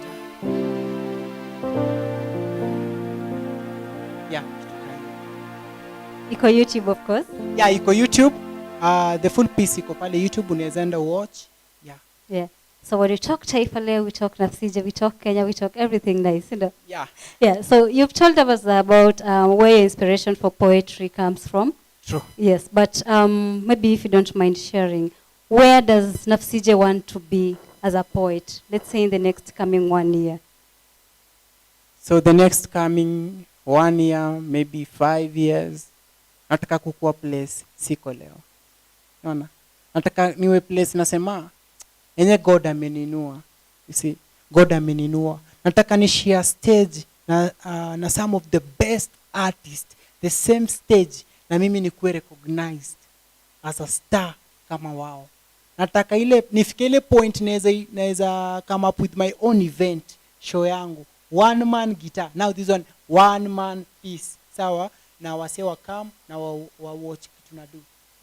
Yeah. Iko YouTube of course. Yeah, iko YouTube. The full piece iko pale YouTube, unaweza enda watch. Yeah. Yeah. So when we talk Taifa Leo, we talk Nafsije, we talk Kenya, we talk everything nice, you know? Yeah. Yeah, so you've told us about where your inspiration for poetry comes from. True. Yes, but maybe if you don't mind sharing, where does Nafsije want to be as a poet, let's say in the next coming 1 year? So the next coming 1 year, maybe 5 years, nataka kukua place siko leo. Unaona? Nataka niwe place nasema yenye God ameninua. You see, God ameninua. Nataka ni share stage na some of the best artists, the same stage, na mimi nikuwe recognized as a star kama wao. Nataka ile nifike ile point naweza come up with my own event, show yangu, one man guitar. Now this one man piece. Sawa? Na wasewa come na wa watch kitu na do.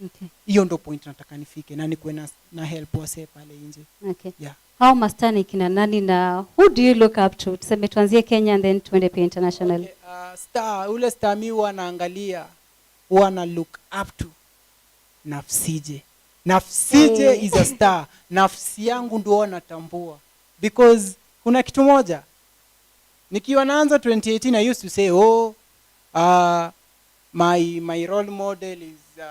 Okay. Hiyo ndo point nataka nifike, na nikuwe na help wase pale nje. Okay. Yeah. How mastani kina nani na who do you look up to? Tuseme tuanzie Kenya and then tuende pia international. Okay, star, ule star mi huwa naangalia, huwa na look up to Nafsije. Nafsije is a star. Nafsi yangu ndio natambua. Because kuna kitu moja. Nikiwa naanza 2018 I used to say my role model is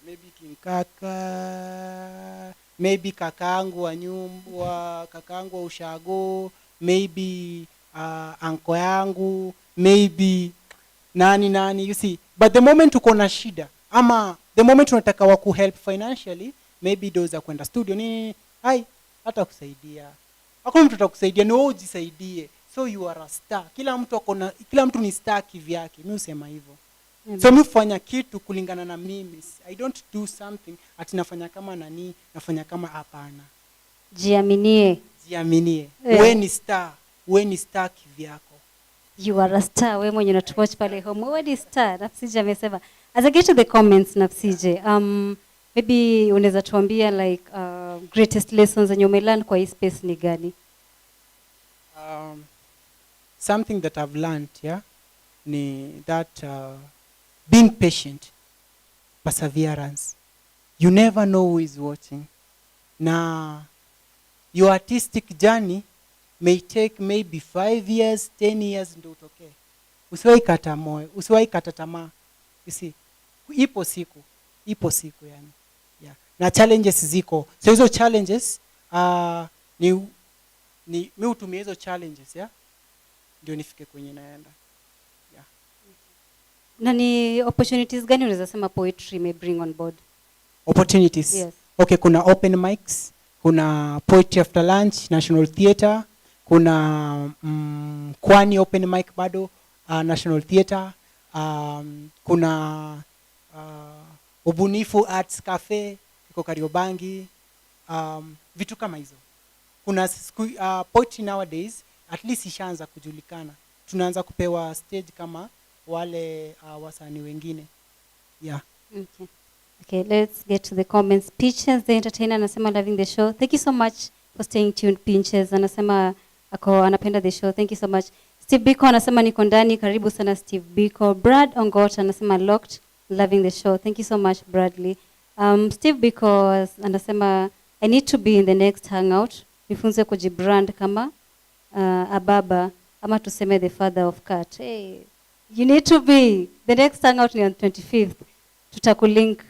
maybe King Kaka, maybe kakaangu wa nyumba, kakaangu wa ushago, maybe anko yangu, maybe nani, you see. But the moment uko na shida, ama the moment unataka wa kuhelp financially, maybe doza kwenda studio ni hata kusaidia. Hakuna mtu atakusaidia, ni wewe ujisaidie. So you are a star. Kila mtu ni star kivyake. Mimi husema hivyo. So mimi hufanya kitu kulingana na mimi. I don't do something ati nafanya kama nani, nafanya kama hapana. Jiaminie. Wewe ni star. Wewe ni star kivyako. You are a star. Wewe mwenye unatuwatch pale home. Wewe ni star. Nafsije amesema. As I get to the comments, Nafsije, maybe unaweza tuambia like greatest lessons zenye umelearn kwa hii space ni gani? Something that I've learned, yeah, ni that being patient, perseverance. You never know who is watching. Na your artistic journey may take maybe 5 years, 10 years ndio utokee. Usiwahi kata moyo, usiwahi kata tamaa. You see, ipo siku yani. Yeah. Na challenges ziko. So hizo challenges ni mimi hutumia hizo challenges, yeah, ndio nifike kwenye naenda. Yeah. Na ni opportunities gani unaweza sema poetry may bring on board? Opportunities. Yes. Okay, kuna open mics, kuna poetry after lunch, National Theatre, kuna Kwani open mic bado, National Theatre, kuna Ubunifu Arts Cafe iko Kariobangi, vitu kama hizo. Kuna poetry nowadays at least ishaanza kujulikana. Tunaanza kupewa stage kama wale wasanii wengine. Yeah. Okay, let's get to the comments. Peaches the entertainer anasema loving the show. Thank you so much for staying tuned. Peaches anasema anapenda the show. Thank you so much. Steve Biko anasema niko ndani, karibu sana Steve Biko. Brad Ongot anasema locked, loving the show. Thank you so much Bradley. Steve Biko anasema I need to be in the next hangout. Nifunze kujibrand kama ababa ama tuseme the father of cat. Hey, you need to be. The next hangout ni on 25th. Tutakulink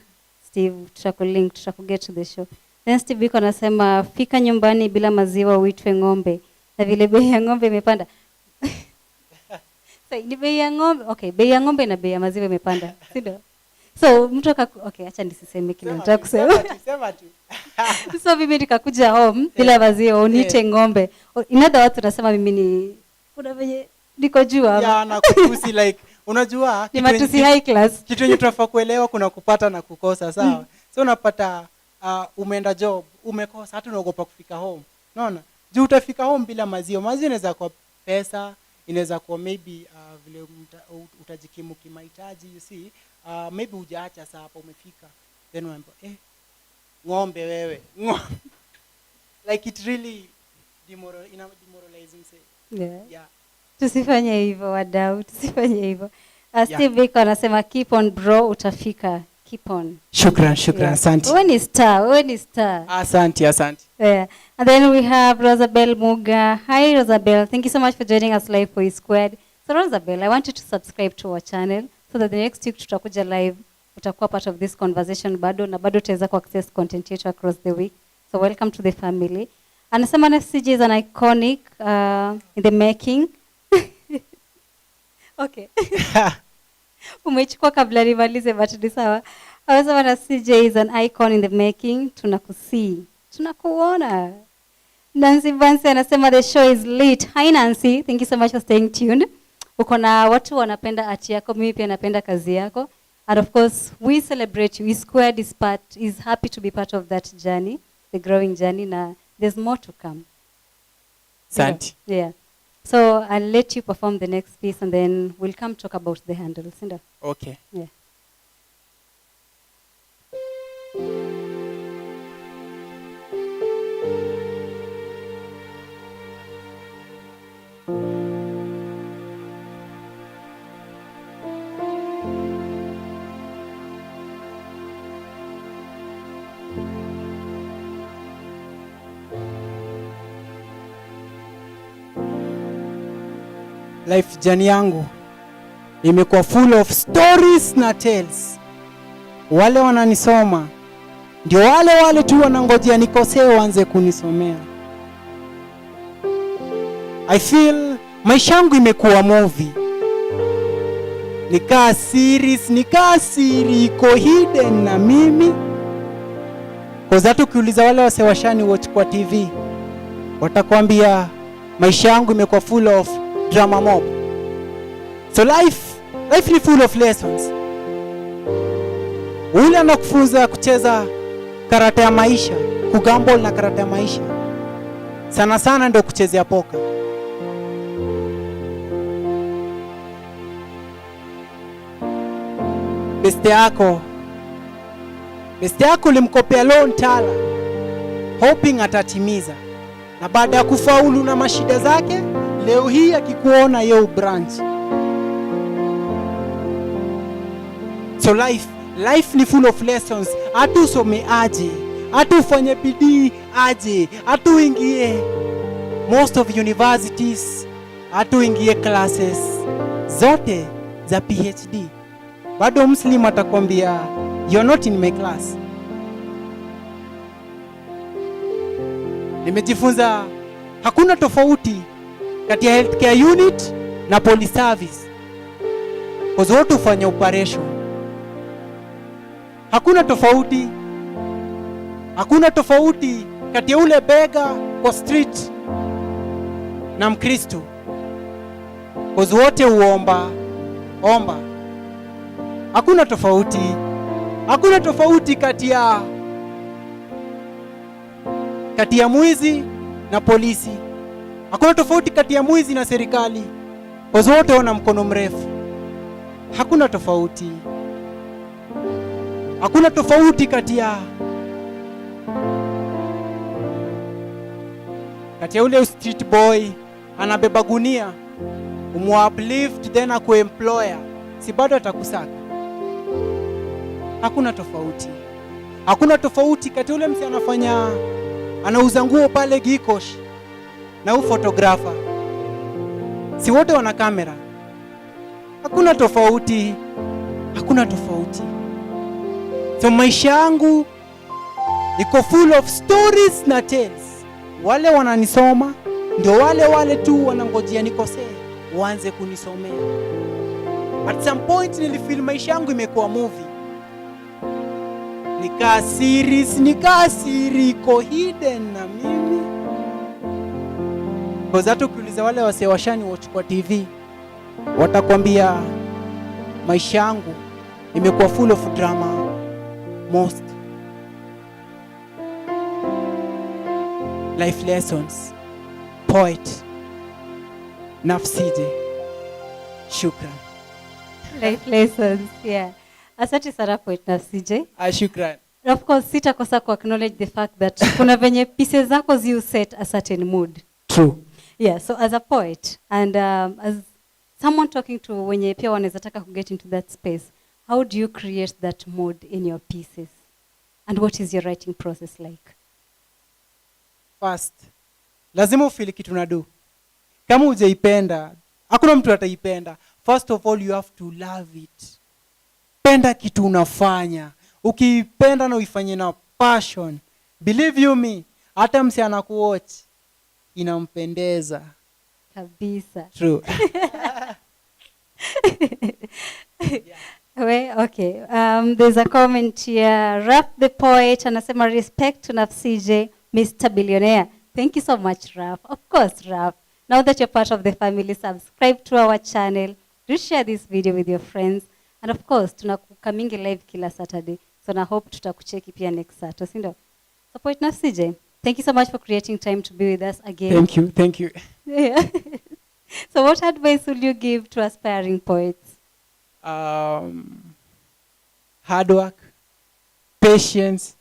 Steve, tutakuget to the show. Then Steve Biko anasema fika nyumbani bila maziwa uitwe ng'ombe. Na vile bei ya ng'ombe imepanda. So ni bei ya ng'ombe. Okay, bei ya ng'ombe na bei ya maziwa imepanda. Si ndio? So mtu okay, acha nisiseme kile nataka kusema. Sema tu. So mimi nikakuja home bila maziwa unite ng'ombe. In other words tunasema mimi ni kuna venye niko juu hapa. Yeah, na kukusi like Unajua Ni matusi high class. Kitu yenye tunafaa kuelewa kuna kupata na kukosa, sawa? So unapata umeenda job, umekosa, hata unaogopa kufika home. Unaona? Juu utafika home bila maziwa. Maziwa inaweza kuwa pesa, inaweza kuwa maybe vile utajikimu kimahitaji, you see. Maybe hujaacha saa hapa umefika. Then unaambiwa ng'ombe wewe. Like it really demoralizing say. Yeah. Tusifanye hivyo wadau, tusifanye hivyo. Steve Biko anasema keep on bro, utafika. Keep on. Shukran, asante. Wewe ni star. Asante. Yeah. And then we have Rosabel Muga. Hi Rosabel, thank you so much for joining us live for his squad. So Rosabel, I want you to subscribe to our channel so that the next week tutakuja live, utakuwa part of this conversation bado na bado utaweza ku access content yetu across the week. So welcome to the family. Anasema Nafsije is an iconic in the making. Okay. Umechukua kabla nimalize but ni sawa. Anasema Nafsije is an icon in the making. Tunakuona. Nancy Vansi anasema the show is lit. Hi Nancy, thank you so much for staying tuned. Uko na watu wanapenda art yako, mimi pia napenda kazi yako. And of course, we celebrate you. Squared is happy to be part of that journey, the growing journey. Na there's more to come. Santi. Yeah. So I'll let you perform the next piece and then we'll come talk about the handles. Okay. Yeah. Life journey yangu imekuwa full of stories na tales. Wale wananisoma ndio wale tu wanangojea nikosee waanze kunisomea. I feel maisha yangu imekuwa movie. Nikaa series, nikaa siri iko hidden na mimi. Kwa sababu ukiuliza wale wasewashani watch kwa TV, watakwambia maisha yangu imekuwa full of drama mob. So life ni full of lessons. Ule anakufunza kucheza karata ya maisha, kugamble na karata ya maisha. Sana ndio kuchezea poka. Beste yako ulimkopea loan tala, hoping atatimiza. Na baada ya kufaulu na mashida zake, leo hii akikuona yeye branch. So life ni full of lessons. Hatu some aje, hatu ufanye bidii aje, hatu ingie most of universities, hatu ingie classes zote za PhD. Bado Muslim atakwambia you're not in my class. Nimejifunza hakuna tofauti kati ya healthcare unit na police service. Kwa zote ufanya operation. Hakuna tofauti kati ya ule bega kwa street na Mkristo. Kwa zote uomba. Hakuna tofauti kati ya mwizi na polisi. Hakuna tofauti kati ya mwizi na serikali. Kwa zote wana mkono mrefu. Hakuna tofauti kati ya ule street boy anabeba gunia, uplift then akuemployer, si bado atakusaka. Hakuna tofauti kati ule msi anauza nguo pale Gikosh na photographer, si wote wana kamera. Hakuna tofauti. So maisha yangu iko full of stories na tales. Wale wananisoma ndio wale tu wanangojea nikosee waanze kunisomea. At some point nilifeel maisha yangu imekuwa movie. Nikaa siri iko hidden na mimi. Kwa sababu ukiuliza wale wasewashani watch kwa TV, watakwambia maisha yangu imekuwa full of drama most. Life lessons. Poet Nafsije. Shukran. Life lessons, yeah. Asante sana Poet Nafsije. Shukran. Of course, sitakosa ku acknowledge the fact that kuna venye pieces zako you set a certain mood. True. Yeah, so as a poet and as someone talking to wenye pia wanaweza taka ku get into that space, how do you create that mood in your pieces? And what is your writing process like? First, lazima ufeel kitu unadu. Kama hujaipenda, hakuna mtu ataipenda. First of all, you have to love it. Penda kitu unafanya. Ukipenda na uifanye na passion, believe you me, hata msi anakuwatch inampendeza kabisa. True. Okay. There's a comment here. Rap the Poet anasema respect to Nafsije, Mr. Billionaire. Thank you so much, Rap. Of course, Rap. Now that you're part of the family, subscribe to our channel. Do share this video with your friends. And of course, tunakukamingi live kila Saturday. So na hope tutakucheki pia next Saturday. Sindo? So Poet Nafsije, thank you so much for creating time to be with us again. Thank you. Yeah. So what advice will you give to aspiring poets? Hard work, patience,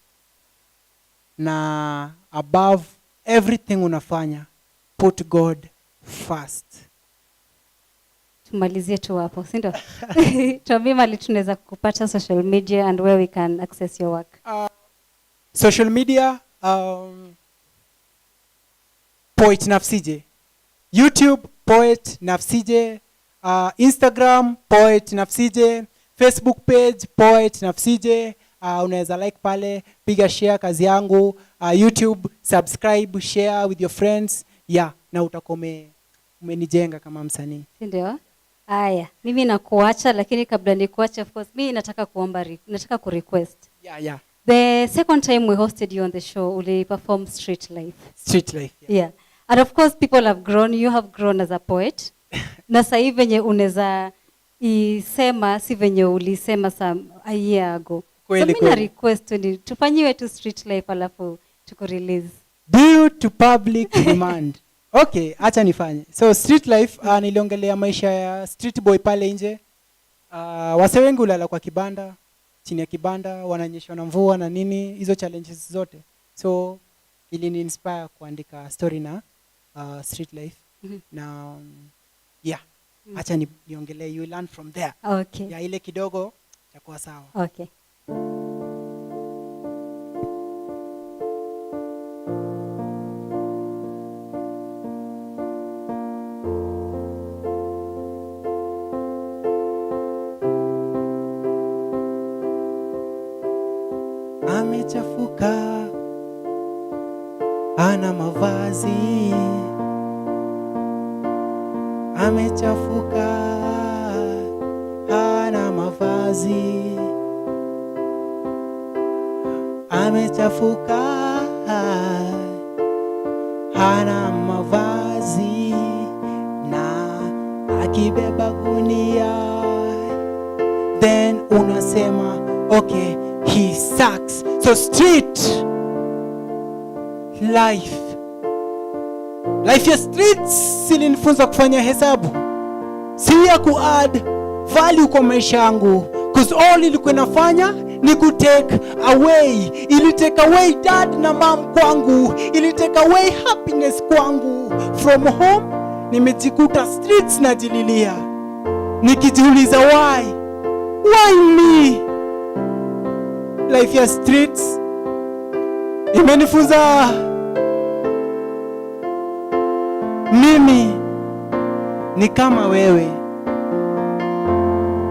na above everything unafanya, put God first. Tumalizie tu hapo, si ndio? Tuambie mali tunaweza kupata social media and where we can access your work. Social media, Poet Nafsije. YouTube, Poet Nafsije. Instagram, Poet Nafsije. Facebook page, Poet Nafsije. Unaweza like pale, piga share kazi yangu. YouTube, subscribe, share with your friends. Yeah, na utakome umenijenga kama msanii. Si ndio? Aya, mimi nakuacha, lakini kabla nikuache, of course, mimi nataka ku request. Yeah. The second time we hosted you on the show, uli perform Street Life. Street Life. Yeah. And of course, people have grown. You have grown as a poet. Na sasa hivi venye unaweza isema si venye ulisema a year ago. So mimi na request ni tufanyiwe tu Street Life alafu tuko release. Due to public demand. Okay, acha nifanye. So Street Life, niliongelea maisha ya street boy pale nje. Wase wengi ulala kwa kibanda, chini ya kibanda, wananyeshwa na mvua na nini, hizo challenges zote. So ilini inspire kuandika story na Street Life. Na yeah, acha niongelee, you learn from there. Okay. Ya ile kidogo itakuwa sawa. Okay. Amechafuka, ana mavazi. Amechafuka, hana mavazi. Amechafuka, hana mavazi. Na akibeba gunia, then unasema okay, he sucks. So Street Life ya streets ilinifunza kufanya hesabu, si ya ku-add value kwa maisha yangu, cause all ilikuwa inafanya ni ku-take away. Ili take away dad na mom kwangu, ili take away happiness kwangu. From home nimejikuta streets najililia, nikijiuliza why me. Life ya streets imenifunza mimi ni kama wewe,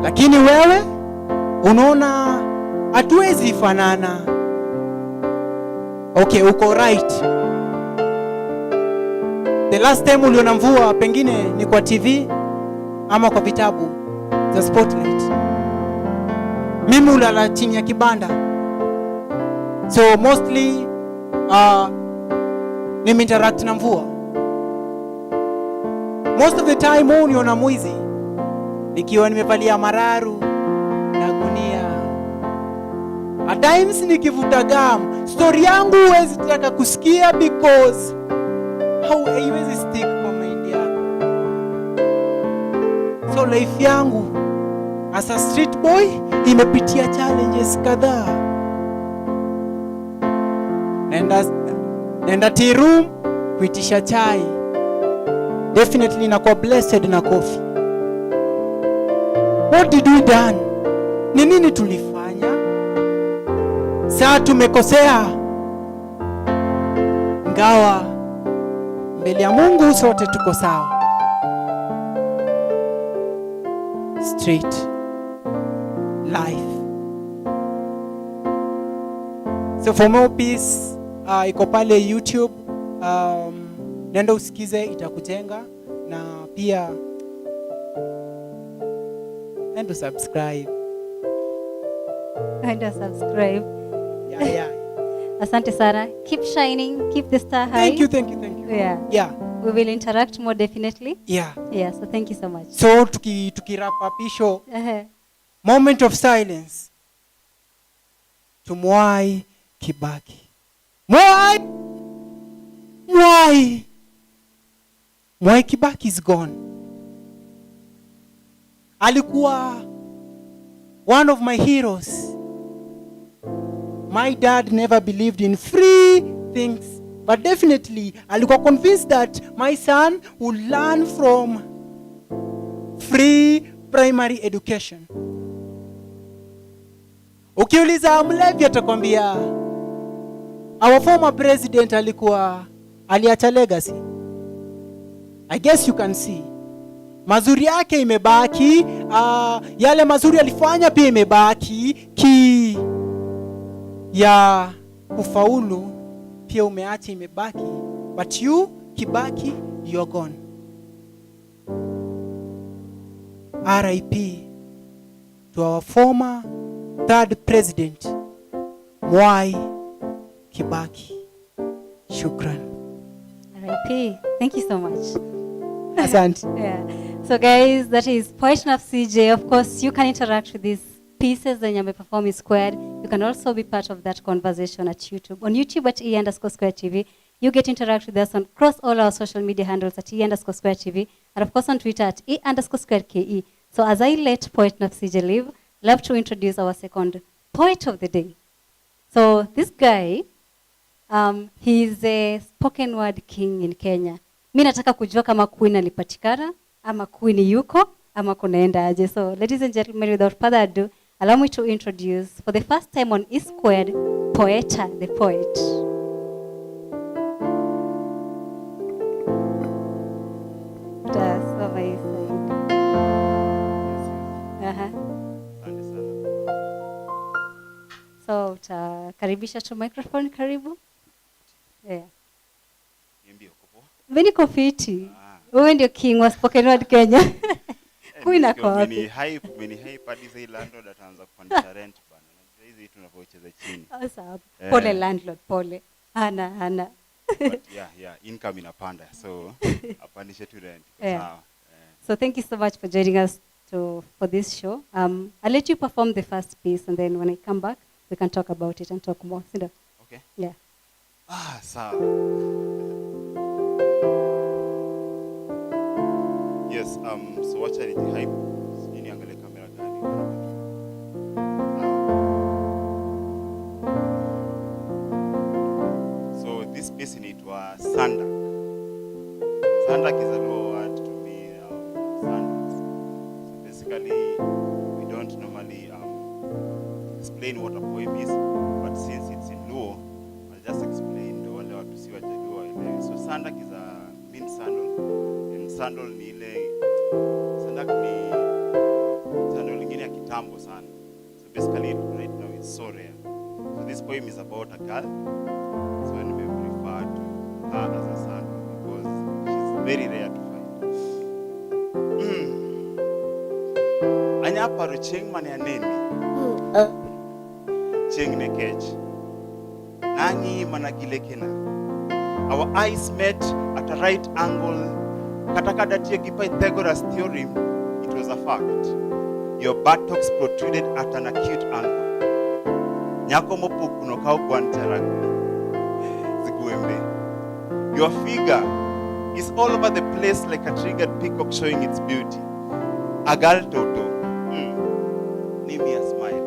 lakini wewe unaona hatuwezi fanana. Okay, uko right. The last time uliona mvua pengine ni kwa TV ama kwa vitabu za Spotlight. Mimi ulala chini ya kibanda. So mostly nime-interact na mvua. Most of the time uniona mwizi nikiwa nimevalia mararu, At times nikivuta gum, story yangu huwezi taka kusikia because haiwezi stick kwa mind yako. So life yangu as a street boy imepitia challenges kadhaa. Nenda tea room kuitisha chai. Definitely nakuwa blessed na coffee. What did we done? Ni nini tulifanya? Saa tumekosea. Ngawa mbele ya Mungu sote tuko sawa. Straight life. So for more peace, iko pale YouTube. Nenda usikize, itakujenga. Na pia nenda subscribe. Nenda subscribe. Yeah. Asante sana. Keep shining, keep the star high. Thank you. Yeah. We will interact more definitely. Yeah. So thank you so much. So tuki wrap up show. Moment of silence. To Mwai Kibaki. Mwai Kibaki is gone. Alikuwa one of my heroes. My dad never believed in free things, but definitely alikuwa convinced that my son would learn from free primary education. Ukiuliza mlevi atakwambia our former president aliacha legacy. I guess you can see. Mazuri yake imebaki, yale mazuri alifanya pia imebaki, ya kufaulu pia umeacha imebaki. But you, Kibaki, you're gone. RIP to our former third president, Mwai Kibaki. Shukran. RIP. Thank you so much. Asante. So guys, that is Poeta Nafsije. Of course, you can interact with these pieces that you may perform in Squared. You can also be part of that conversation at YouTube. On YouTube at E_Square TV. You get to interact with us across all our social media handles at E_Square TV. And of course on Twitter at E_Square KE. So as I let Poeta Nafsije leave, I'd love to introduce our second poet of the day. So this guy, he's a spoken word king in Kenya. Mi nataka kujua kama queen alipatikana, ama queen yuko, ama kunaenda aje. So ladies and gentlemen, without further ado, allow me to introduce, for the first time on E-Squared, Poeta the poet. That's over his side. So utakaribisha tu microphone, karibu. Veni kofiti. Wewe ndio king wa spoken word Kenya. Kuina kwa wapi? Mini hype hadi zile landlord ataanza kupandisha rent bana. Unajua hizi tunapocheza chini. Sawa. Pole landlord, pole. Hana. But yeah, income inapanda. So apandishe tu rent. Sawa. So thank you so much for joining us for this show. I'll let you perform the first piece, and then when I come back, we can talk about it and talk more. Okay. Yeah. Sawa. Yes, so watch it hype. Sijini angalia kamera gani. So this piece inaitwa Sandak. Sandak is a low word to me, sandals. So basically, we don't normally explain what a poem is, but since it's in Luo, I'll just explain the wale watu si wajajua ile. So Sandak is a mean sandal, and sandal ni ile Sandak ni sandal ingine ya kitambo sana. So basically right now it's so rare. So this poem is about a girl. So when we refer to her as a sandal because she's very rare to find. Anya paru cheng mane anemi. Cheng ne kech. Nani managile kena. Our eyes met at a right angle. Katakada tiegi Pythagoras theorem, it was a fact. Your buttocks protruded at an acute angle. Nyako mopuk no kau kwan charagbi. Ziguembe. Your figure is all over the place like a triggered peacock showing its beauty. A girl toto. Nimi a smile.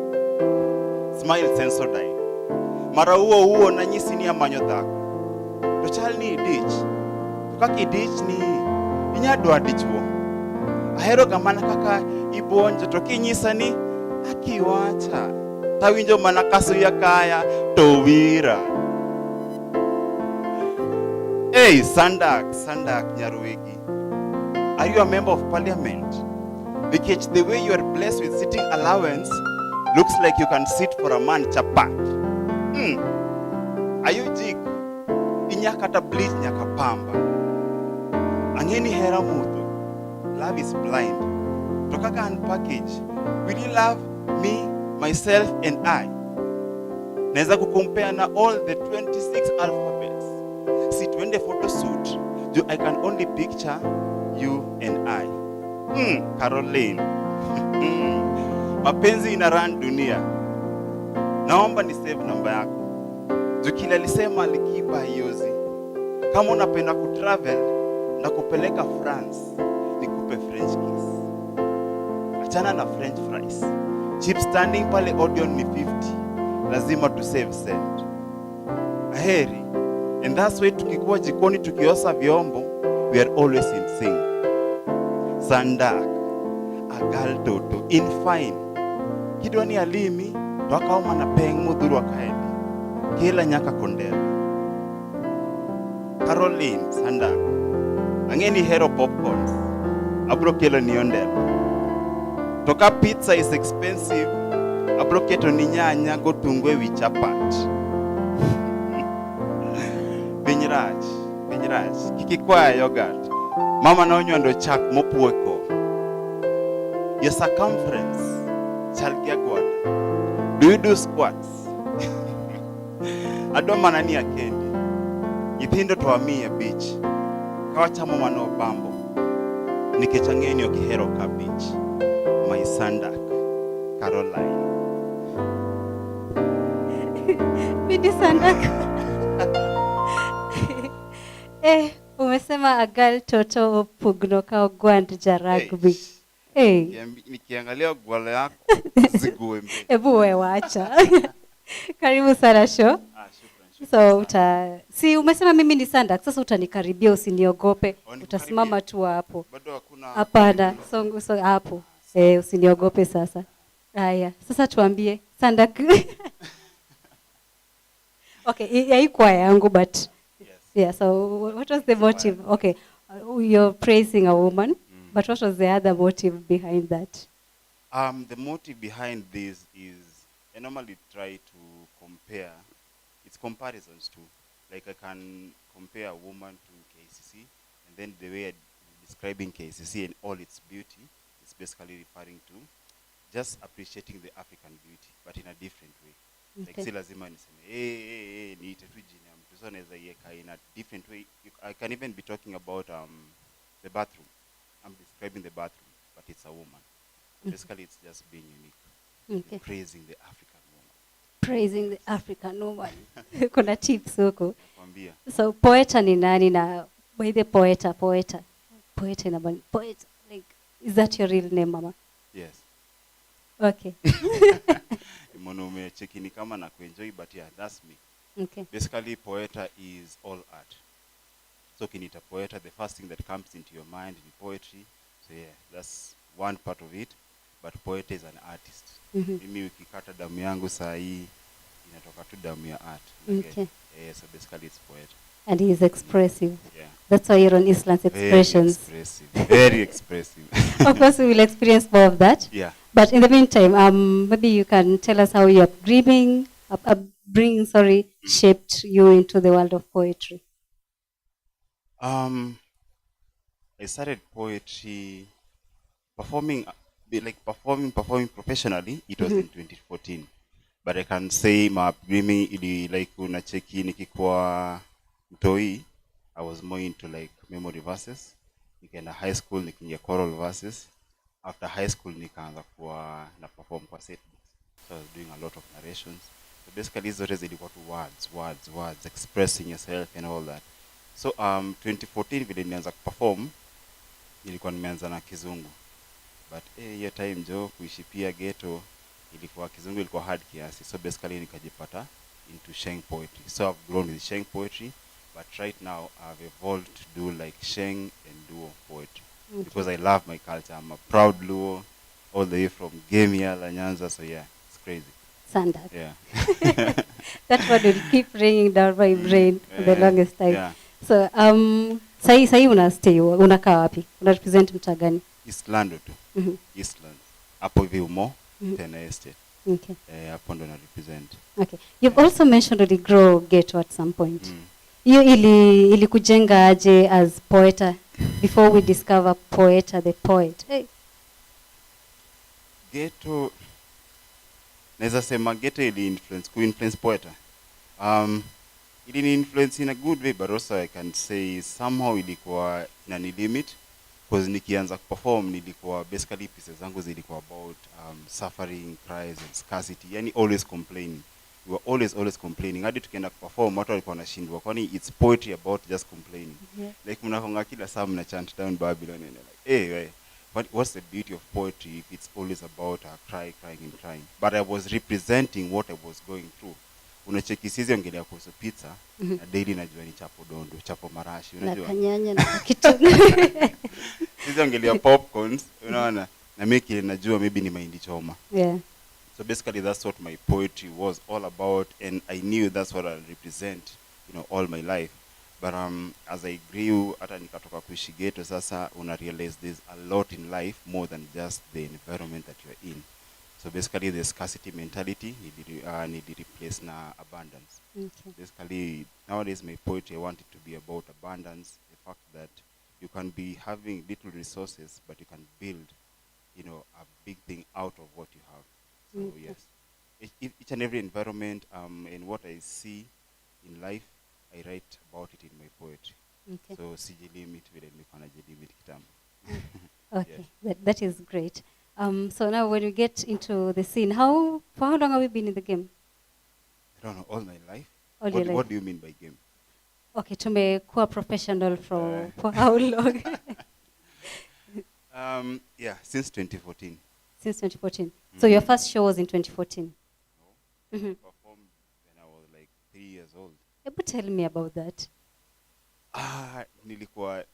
Smile sensodai. Mara uo na nyisi ni amanyo dhako. To chal ni ditch. To kaki ditch ni inyadwa dichwo. Ahero gamana kaka ibonjo to kinyisa ni akiwacha. Tawinjo mana kasu ya kaya to wira. Hey, Sandak Nyarwegi. Are you a member of parliament? Because the way you are blessed with sitting allowance looks like you can sit for a man chapat. Are you jig? Inyakata bleach nyakapamba. Angeni hera muto. Love is blind. Tokaka unpackage. Will you love me, myself, and I? Neza kukumpea na all the 26 alphabets. See, when the photo shoot, I can only picture you and I. Caroline. Mapenzi inaran dunia. Naomba ni save namba yako. Jukila lisema likiba yozi. Kama unapenda kutravel na kupeleka France, nikupe French kiss. Achana na French fries. Chip standing pale Odeon ni 50. Lazima to save cent. Aheri. And that's why tukikuwa jikoni tukiosa vyombo, we are always in sync. Sandak, agal toto, in fine. Kidwani alimi, twakaoma na peng mudhuru wakaedi. Kila nyaka kondere. Caroline, Sandak, angeni hero popcorns. Abro kelo niondel. Toka pizza is expensive. Abro keto ni nyanya go tungwe wichapat. Binyiraj, kikikwaya yogurt. Mama naonywa ndo chak mopueko. Your circumference, chalgia gwada. Do you do squats? Adoma nani ya kendi. Nyithindo tuamie beach. Kawachamo mano bambo. Nikechangeni okihero ka beach. My Sandak, Caroline. Midi Sandak. Umesema agal toto pugnoka ogwand jaragbi. Nikiangalia gwala yako ziguembe. Ebu we wacha. Karibu sana show. Shukran. Si umesema mimi ni Sandak, sasa utanikaribia usiniogope. Utasimama tu hapo. Bado hakuna. Hapana, so hapo. Usiniogope sasa. Haya, sasa tuambie Sandak. Okay, haikuwa yangu but yeah, so what was the motive? Okay, you're praising a woman, but what was the other motive behind that? The motive behind this is I normally try to compare. It's comparisons too. Like I can compare a woman to KCC, and then the way I'm describing KCC and all its beauty is basically referring to just appreciating the African beauty, but in a different way. Okay. Like si lazima niseme niite tu jina mtu, so naweza iweka in a different way. I can even be talking about the bathroom. I'm describing the bathroom, but it's a woman. Basically it's just being unique. Okay. Praising the African woman. Praising the African woman. Kuna tips huko. Nakwambia. So Poeta ni nani na by the Poeta? Poeta ina Poeta, like, is that your real name, mama? Yes. Okay. Mono umecheki kama na kuenjoy, but yeah, that's me. Okay. Basically Poeta is all art. So kinita Poeta, the first thing that comes into your mind is poetry. So yeah, that's one part of it, but Poeta is an artist. Mimi ukikata damu yangu saa hii inatoka tu damu ya art. Okay. So basically it's Poeta. And he is expressive. Yeah. That's why you're on Island's expressions. Very expressive. Very expressive. Of course, we will experience more of that. Yeah. But in the meantime, maybe you can tell us how your upbringing, shaped you into the world of poetry. I started poetry, performing professionally. It was in 2014. But I can say my upbringing, like unacheki nikikuwa mtoi, I was more into like memory verses. Nikaenda high school nikiingia choral verses. After high school nikaanza kuwa na perform kwa set. So I was doing a lot of narrations. So basically zote zilikuwa tu words, expressing yourself and all that. So 2014 vile nilianza kuperform, nilikuwa nimeanza na Kizungu. But hiyo time jo kuishi pia ghetto, ilikuwa Kizungu ilikuwa hard kiasi. So basically nikajipata into Sheng poetry. So I've grown with Sheng poetry, but right now I've evolved to do like Sheng and Duo poetry. Okay. Because I love my culture. I'm a proud Luo, all the way from Gemia, Lanyanza, so yeah, it's crazy. Sandak. Yeah. That word will keep ringing down my brain for the longest time. Yeah. So, sahi una stay, unakaa wapi? Una represent mtaa gani? Eastland tu. Eastland. Hapo hivi umo, Tena Estate. Okay. Hapo ndo na represent. Okay. You've also mentioned that you grow ghetto at some point. Hiyo ili kujenga aje as Poeta before we discover Poeta the poet? Hey. Ghetto, naweza sema ghetto ili influence Poeta. Ili influence in a good way, but also I can say somehow ilikuwa inani limit, because nikianza perform nilikuwa basically pieces zangu zilikuwa about suffering, cries and scarcity, yani always complaining. We were always complaining. Hadi tukienda perform watu walikuwa wanashindwa, kwani it's poetry about just complaining. Like mnakonga kila saa mna chant down Babylon and like, hey, what's the beauty of poetry if it's always about crying and crying? But I was representing what I was going through. Unacheki sisi ongelea kuhusu pizza, na daily najua ni chapo dondo, chapo marashi, unajua. Na kanyanya na kitunguu. Sisi ongelea popcorns, unaona, na mimi kile najua maybe ni mahindi choma. Yeah. So basically that's what my poetry was all about, and I knew that's what I'll represent, all my life. But as I grew, hata nikatoka kuishi ghetto, sasa una realize there's a lot in life more than just the environment that you're in. So basically the scarcity mentality need to replace na abundance. Okay. Basically nowadays my poetry I want it to be about abundance, the fact that you can be having little resources but you can build, a big thing out of what you have. So yes, each and every environment and what I see in life, I write about it in my poetry. Okay. So sijilimit vile nilikuwa najilimit kitambo. Okay, yes. That is great. So now when we get into the scene, for how long have you been in the game? I don't know, all my life. All your life. What do you mean by game? Okay, tumekuwa professional for how long? Since 2014. Since 2014. So your first show was in 2014? No. I performed when I was like 3 years old. But tell me about that. Nilikuwa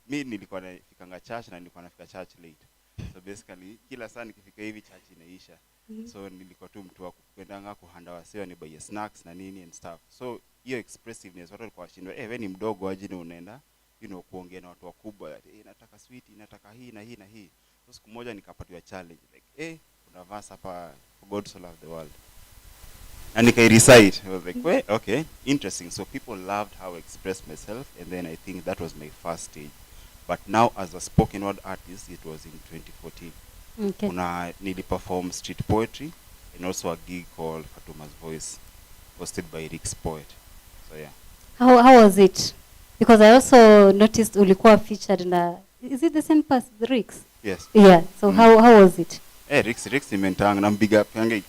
nafikanga church na nilikuwa nafika church late. So basically kila saa nikifika hivi church inaisha. So nilikuwa tu mtu wa kwendanga kuhanda wasio ni buy snacks na nini and stuff. So hiyo expressiveness watu walikuwa washindwa, wewe ni mdogo aje na unaenda kuongea na watu wakubwa, nataka sweet, nataka hii na hii na hii. So siku moja nikapatiwa challenge like, kuna verse hapa, for God so loved the world. And I recite. I was like, okay, interesting. So people loved how I expressed myself, and then I think that was my first stage. But now as a spoken word artist, it was in 2014. Okay. Nili perform street poetry and also a gig called Fatuma's Voice, hosted by Rick's Poet. So yeah. How was it? Because I also noticed ulikuwa featured na, is it the same person, Rick's? Yes. Yeah. So how was it? Rick's nimentanga na big up yange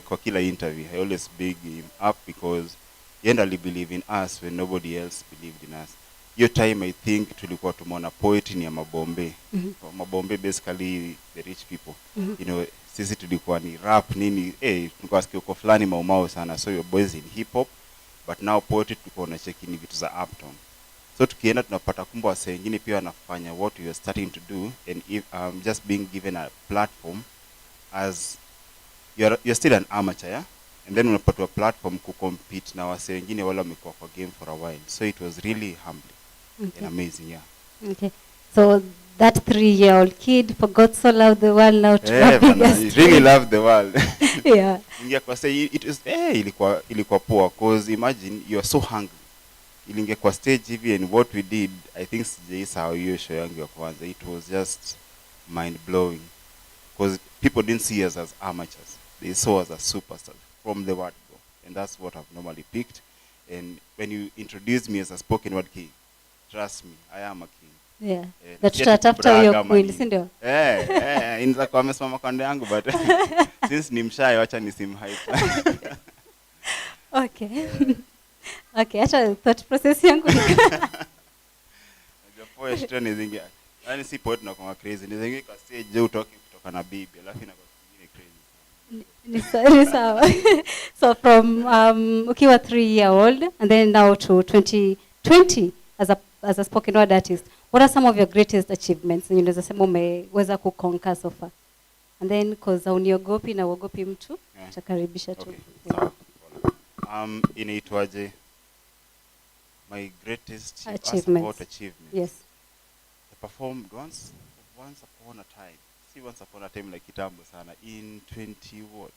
kwa kila interview. I always big him up because he ended believe in us when nobody else believed in us. Your time I think tulikuwa tumeona poetry ni ya Mabombe. Mabombe basically the rich people. Sisi tulikuwa ni rap nini, tulikuwa sikia uko fulani maumau sana, so your boys in hip hop, but now poetry tulikuwa na check ni vitu za uptown. So tukienda tunapata kumbe wase wengine pia wanafanya what we are starting to do, and if just being given a platform as you're still an amateur, yeah? And then unapata a platform to compete na wase wengine wale wamekuwa kwa game for a while. So it was really humbling and amazing, yeah. Okay. So that 3-year-old kid forgot so love the world now to he really loved the world. Yeah. Ingekuwa say it is ilikuwa poor, cause imagine you are so hungry. Ilingekuwa stage hivi, and what we did, I think sijaisahau hiyo show yangu ya kwanza. It was just mind blowing, because people didn't see us as amateurs, they saw us as superstars from the word go, and that's what I've normally picked. And when you introduce me as a spoken word king, trust me, I am a king. Yeah. That tutatafuta huyo queen, si ndio? Inza kwa amesimama kando yangu, but since ni mshayo acha nisimhype. Okay. Okay, acha thought process yangu Unajua poet tu ni zingi. Yaani si poet na kwa crazy. Ni zingi kwa stage je utoke kutoka na bibi alafu inakuwa kingine crazy. ni sawa. So from ukiwa 3-year-old and then now to 2020 as a spoken word artist, what are some of your greatest achievements? Unaweza sema umeweza kuconquer so far? And then cause uniogopi na uogopi mtu, takaribisha tu. Inaitwaje? My greatest achievement. Yes. I performed once upon a time. See, once upon a time like kitambo sana in 2017,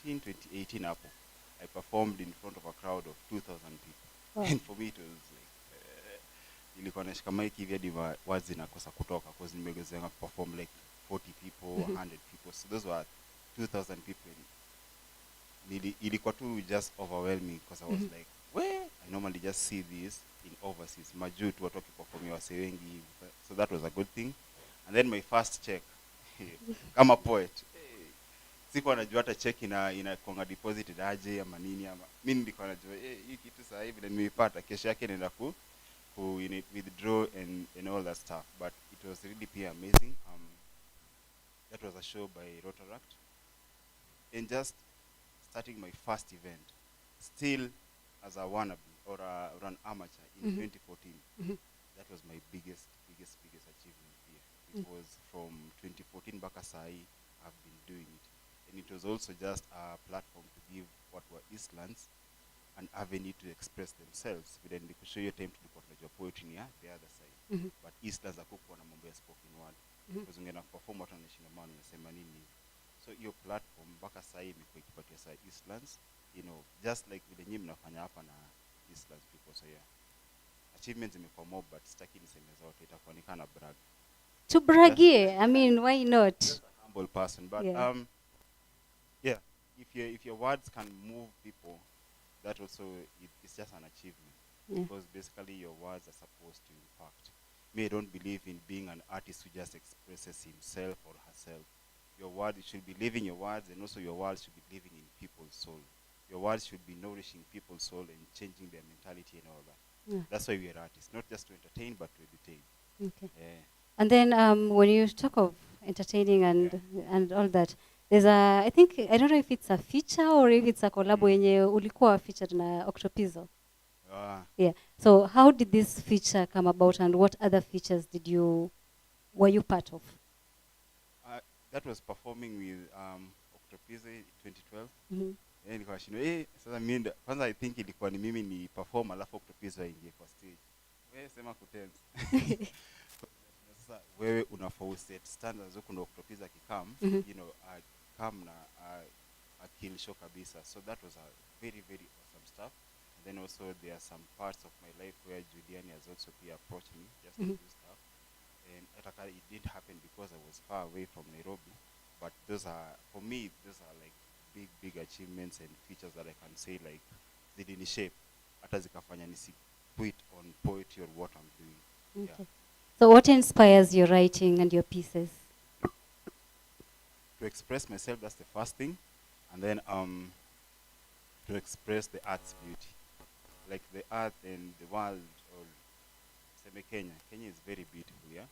2018 hapo. I performed in front of a crowd of 2,000 people. Wow. And for me it was like ilikuwa nashika mic hivi hadi words zinakosa kutoka because nimegezeanga perform like 40 people, 100 people. So those were 2,000 people. Ilikuwa tu just overwhelming because I was like, where I normally just see this in overseas. Maju tu watu wakiperform wase wengi. So that was a good thing. And then my first check kama poet. Sikuwa najua hata check inakuanga deposited aje ama nini ama mimi nilikuwa najua hii kitu sasa hivi nimeipata kesho yake naenda ku withdraw and all that stuff, but it was really pia amazing. That was a show by Rotaract and just starting my first event still as a wannabe or an amateur in 2014. That was my biggest achievement here. It was from 2014 mpaka sai I've been doing it, and it was also just a platform to give what were Eastlands an avenue to express themselves. Vile nilikushow hiyo time tulikuwa tunajua poetry ni the other side, but Eastlands hakukuwa na mambo ya spoken word. Because ungeenda perform watu wanashinda maana unasema nini. So hiyo platform mpaka sasa imekuwa ikipatia side Eastlands, you know, just like vile nyinyi mnafanya hapa na Eastlands people. So yeah, achievements imekuwa mob, but sitaki niseme zote, itakuwa ni kana brag. To brag here, I mean, why not? Just a humble person, but yeah, if your words can move people, that also it's just an achievement. Because basically your words are supposed to impact. Me, I don't believe in being an artist who just expresses himself or herself. Your words should be living your words, and also your words should be living in people's soul. Your words should be nourishing people's soul and changing their mentality and all that. That's why we are artists, not just to entertain, but to educate. Okay. And then when you talk of entertaining and all that, there's I don't know if it's a feature or if it's a collab yenye ulikuwa featured na Octopizo. Yeah. So how did this feature come about, and what other features were you part of? That was performing with Octopizo in 2012. Nilikuwa shino sasa mimi kwanza I think ilikuwa ni mimi ni perform alafu Octopizo aingie kwa stage. Wewe sema kutense. Sasa wewe unafaa set standards huko ndo Octopizo akikam, you know, come na a kill show kabisa. So that was a very awesome stuff. And then also there are some parts of my life where Juliani has also approached me just to do stuff. And it did happen because I was far away from Nairobi. But those are, for me, those are like big achievements and features that I can say like zilini shape hata zikafanya nisi quit on poetry or what I'm doing. Okay. So what inspires your writing and your pieces? To express myself, that's the first thing. And then to express the art's beauty. Like the art and the world, or seme Kenya. Kenya is very beautiful, yeah?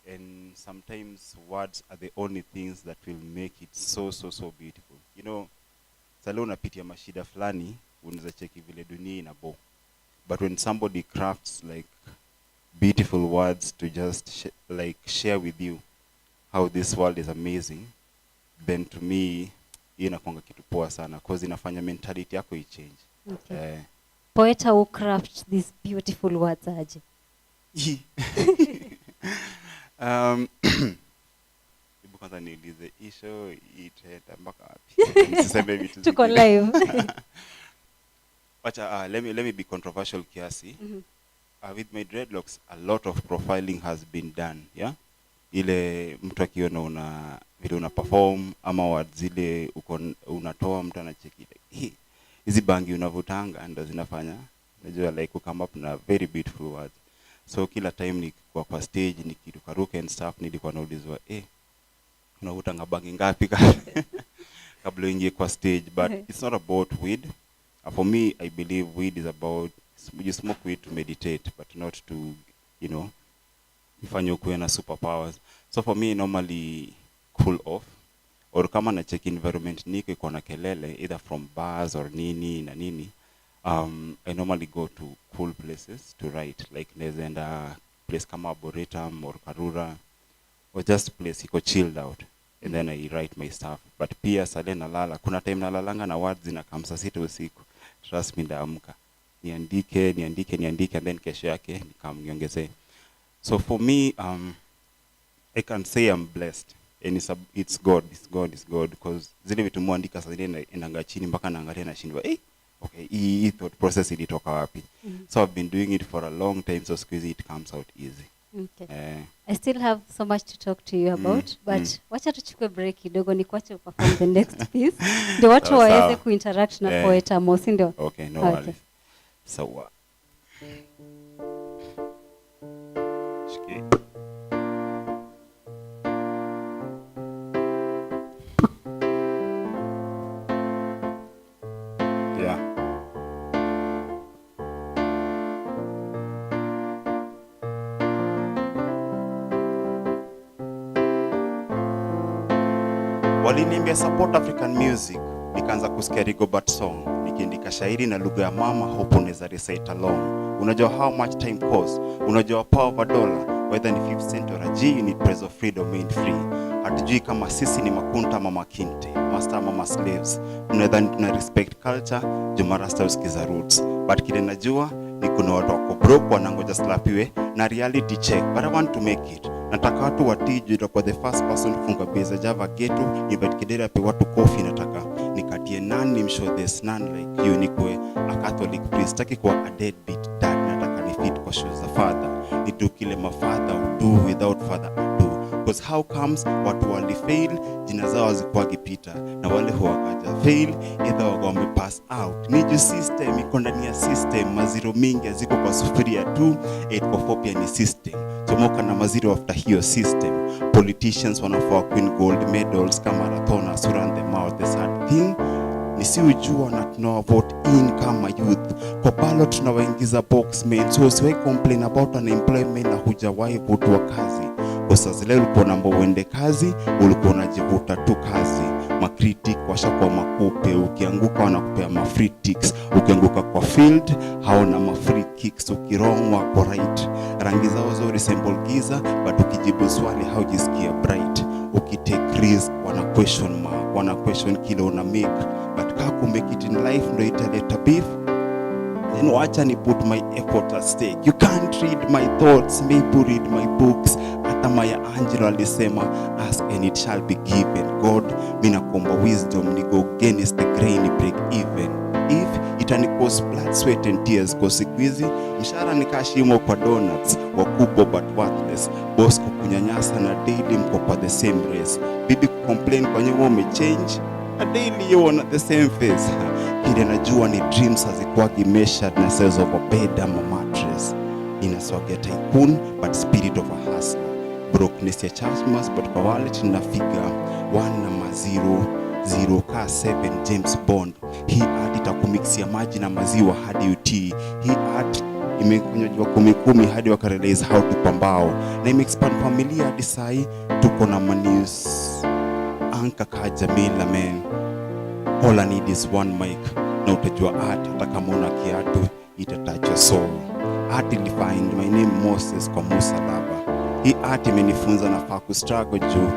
And sometimes words are the only things that will make it so beautiful. You know, salo unapitia mashida fulani, unaweza cheki vile dunia inabo. But when somebody crafts like beautiful words to just share with you how this world is amazing, then to me inakuanga kitu poa sana because inafanya mentality yako ichange. Okay. Poeta who craft these beautiful words aje? Ibu kwanza niulize isho itaenda mpaka wapi? Nisiseme vitu tuko live. Wacha let me be controversial kiasi. With my dreadlocks a lot of profiling has been done, yeah? Ile mtu akiona vile una perform ama words zile unatoa mtu anacheki like hizi bangi unavutanga ndo zinafanya najua like come up na very beautiful words. So kila time nilikuwa kwa stage nikirukaruka and stuff nilikuwa naulizwa unavutanga bangi ngapi? kabla uingie kwa stage, but it's not about weed. For me, I believe weed is about, you smoke weed to meditate, but not to, you know, ifanye ukuwe na superpowers. So for me, normally cool off, or kama na check environment niko iko na kelele, either from bars or nini na nini, I normally go to cool places to write, like naweza enda place kama Arboretum or Karura, or just place iko chilled out, and then I write my stuff. But pia sale nalala, kuna time nalalanga na words zinakam saa 6 usiku, trust me ndaamka niandike, and then kesho yake nikamniongezee. So for me, I can say I'm blessed, and it's God, because zile vitu muandika saa zile inaanga chini mpaka naangalia na shindwa, okay, hii thought process ilitoka wapi? So I've been doing it for a long time, so squeeze it comes out easy. Okay. I still have so much to talk to you about, but wacha tuchukue break kidogo nikuache perform the next piece. Ndio watu waweze kuinteract na Poeta Mosi ndio. Okay, no worries. So waliniambia support African music, nikaanza kusikia Rigobert song, nikiandika shairi na lugha ya mama, hope unaweza recite along. Unajua how much time costs, unajua power of a dollar, whether ni 50 cent or a G, you need price of freedom made free. Hatujui kama sisi ni makunta mama kinte, master mama slaves, tunadhani tuna respect culture, juma rasta usikiza roots, but kile najua ni kuna watu wako broke wanangoja slapiwe na reality check, but I want to make it. Nataka watu watiju kwa the first person kufunga beza Java ghetto, invite kidera pe watu coffee, nataka nikatie nani nimshow there's none like you, nikwe a Catholic priest, taki kwa a deadbeat dad, nataka ni fit kwa shoes za father, ni do kile my father would do without father ado. Because how comes watu wali fail, jina zao hazikuwagi pita, na wale huwakaja fail, either wame pass out. Niju system, iko ndani ya system, maziro mingi haziko kwa sufuria tu, 844 pia ni system. Tomoka na maziro after hiyo system. Politicians wanafaa win gold medals kama marathoners who run the mouth. The sad thing ni si ujua na tunawa vote in kama youth, kwa ballot tunawaingiza box men, so usiwai complain about unemployment na hujawahi vote wa kazi. Kwa sasa leo ulikuwa namba uende kazi, ulikuwa unajivuta tu kazi. Makritik washakuwa makupe, ukianguka wanakupea free ticks, ukianguka kwa field haona free kicks, ukirong wako right. Rangi zao zo resemble giza, but ukijibu swali haujisikia bright. Ukitake risk wana question kile una make, but kako make it in life ndo italeta beef. Then wacha ni put my effort at stake. You can't read my thoughts, maybe read my books. Hata Maya Angelou alisema ask and it shall be given. God, mina kuomba wisdom, ni go against the grain, break even. If itani cost blood, sweat and tears, kwa siku hizi mshahara ni kashimo kwa donuts, wakubwa but worthless. Boss kukunyanyasa na daily mko kwa the same race. Bibi complain kwa nyewe umechange, a daily you on the same face. Kile najua ni dreams hazikuwagi measured na size of a bed ama mattress. Inaswaga tycoon but spirit of a hustler. Brokenness ya chashmas but kwa wallet na figure 1 na 0 ka 7 James Bond. Hii art itakumixia maji na maziwa hadi utii. Hii art imekunywa 10 hadi wakarealize how to pambao. Na imeexpand familia hadi sai tuko na manews. Anka kaja mila man. All I need is one mic. Na utajua art hata kama una kiatu itatouch your soul. Art defined my name Moses kwa Musa Laba. Hii art imenifunza nafaa kustruggle juu.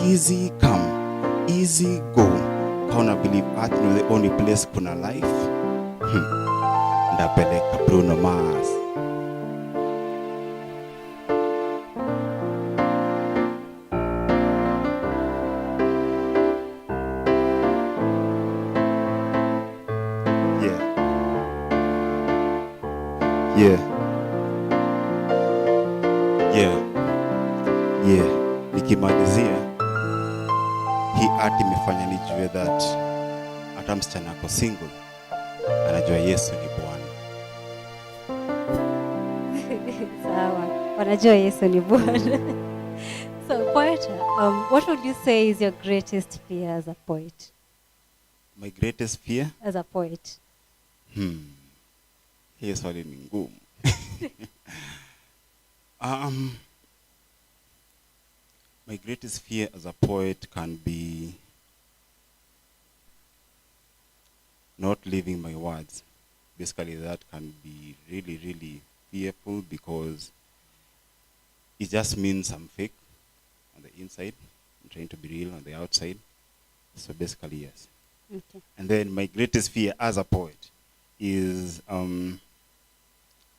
Easy come, easy go. Kauna believe art no the only place kuna life. Ndapeleka Bruno Mars. Nikimalizia, hii art imefanya nijue that hata msichana ako single anajua Yesu ni Bwana. Sawa, wanajua Yesu ni Bwana. So Poeta, what would you say is your greatest fear as a poet? My greatest fear as a poet? Hiyo swali ni ngumu. My greatest fear as a poet can be not living my words. Basically, that can be really, really fearful because it just means I'm fake on the inside. I'm trying to be real on the outside. So basically, yes. Okay. And then my greatest fear as a poet is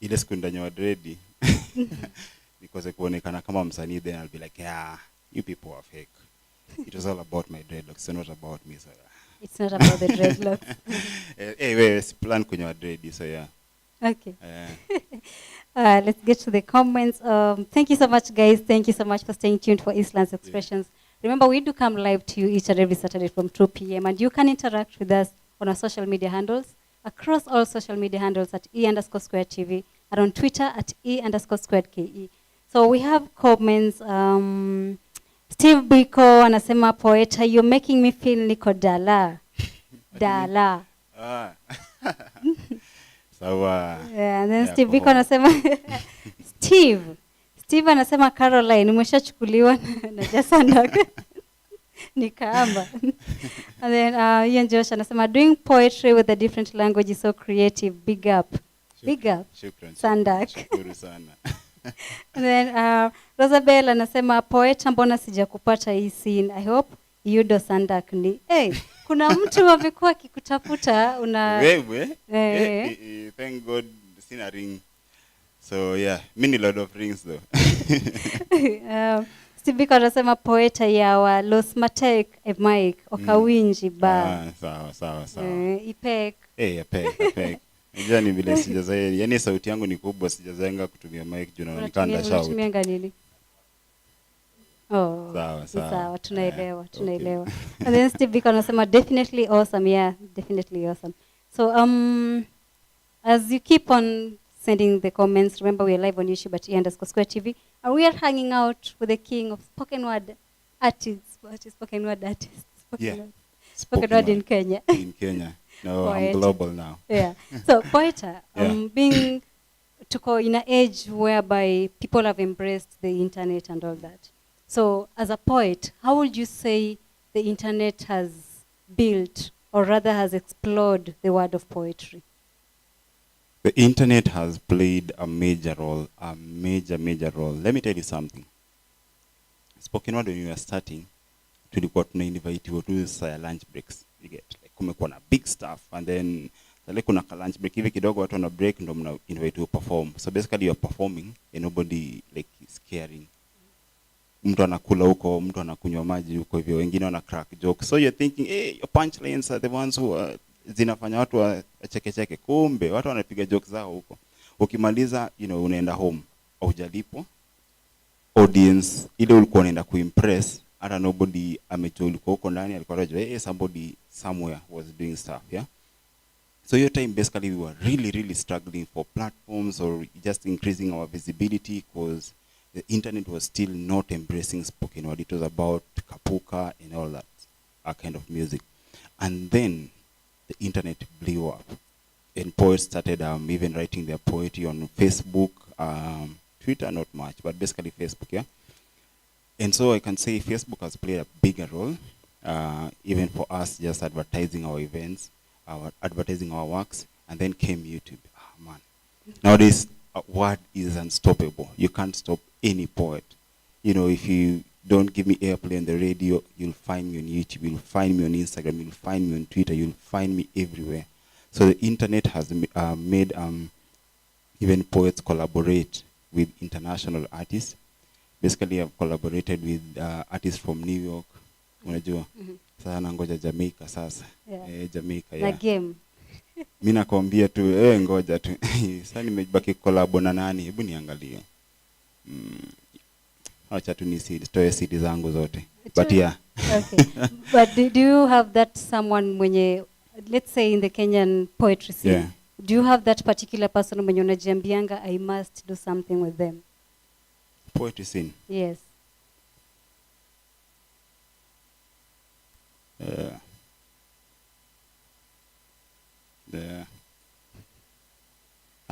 ile siku ndanyoa dreadi because kuonekana kama msanii, then I'll be like, yeah, you people are fake. It was all about my dreadlocks, so not about me. So yeah. It's not about the dreadlocks. Wait, plan kunyoa dreadi, so yeah. Okay. Let's get to the comments. Thank you so much, guys. Thank you so much for staying tuned for Eastland's Expressions. Yeah. Remember, we do come live to you each and every Saturday from 2 p.m. And you can interact with us on our social media handles, across all social media handles at E_squared TV, and on Twitter at E_squared KE. So we have comments. Steve Biko anasema, Poeta, you're making me feel niko dala. Dala. Yeah, and then Steve Biko anasema Steve anasema Caroline umeshachukuliwa na Jasandak. Nikaamba. And then Ian Josh anasema doing poetry with a different language is so creative. Big up. Big up. Shukran. Sandak. Shukuru sana. And then Rosabel anasema, Poeta, mbona sijakupata hii scene? I hope Yudo Sandak ni. Hey, kuna mtu amekuwa akikutafuta una Wewe? Thank God sina ring. So yeah, many lot of rings though. Steve Biko anasema Poeta yawa Los Matek Mike Okawinji ba. Sawa. Ipek. Ipek. Unajua ni vile sijazoea. Yaani sauti yangu ni kubwa, sijazoea kutumia mic juu naonekana shout. Unatumia nini? Oh. Sawa. Tunaelewa. And then Steve Biko anasema definitely awesome. Yeah, definitely awesome. So as you keep on sending the comments, remember we are live on YouTube at E_squared TV, and we are hanging out with the king of spoken word artists. What is spoken word artists? Spoken word in Kenya. In Kenya. No, Poeta. I'm global now. Yeah. So Poeta, being in an age whereby people have embraced the internet and all that. So as a poet, how would you say the internet has built, or rather has explored, the word of poetry? The internet has played a major role, a major role. Let me tell you something. Spoken word, when you were starting, tulikuwa tuna-invite to say lunch breaks. You get like kumekuwa na big stuff, and then like kuna lunch break hivi kidogo watu wana break ndo mna invite to perform. So basically you're performing and nobody like is caring. Mtu anakula huko, mtu anakunywa maji huko hivyo, wengine wana crack jokes. So you're thinking, hey, your punchlines are the ones who are zinafanya watu wacheke. Kumbe watu wanapiga jokes zao huko. Ukimaliza, unaenda home, hujalipo. Audience ile ulikuwa unaenda kuimpress, hata nobody amejua ulikuwa huko ndani, alikuwa anajua somebody somewhere was doing stuff, yeah. So your time basically we were really struggling for platforms or just increasing our visibility because the internet was still not embracing spoken word. It was about kapuka and all that kind of music. And then the internet blew up, and poets started even writing their poetry on Facebook, Twitter not much, but basically Facebook, yeah. And so I can say Facebook has played a bigger role, even for us just advertising our events, advertising our works, and then came YouTube. Oh, man. Nowadays, a word is unstoppable. You can't stop any poet. If you don't give me airplay on the radio, you'll find me on YouTube, you'll find me on Instagram, you'll find me on Twitter, you'll find me everywhere. So the internet has made even poets collaborate with international artists. Basically, I've collaborated with artists from New York. Unajua? Sasa nangoja Jamaica sasa. Jamaica, yeah. Na game. Mimi nakwambia tu, ngoja tu. Sasa nimebaki collab na nani? Hebu niangalie. Acha tu nisitoe CD zangu zote. But yeah. Okay. But do you have that someone mwenye, let's say in the Kenyan poetry scene, yeah. Do you have that particular person mwenye unajiambianga I must do something with them? Poetry scene? Yes.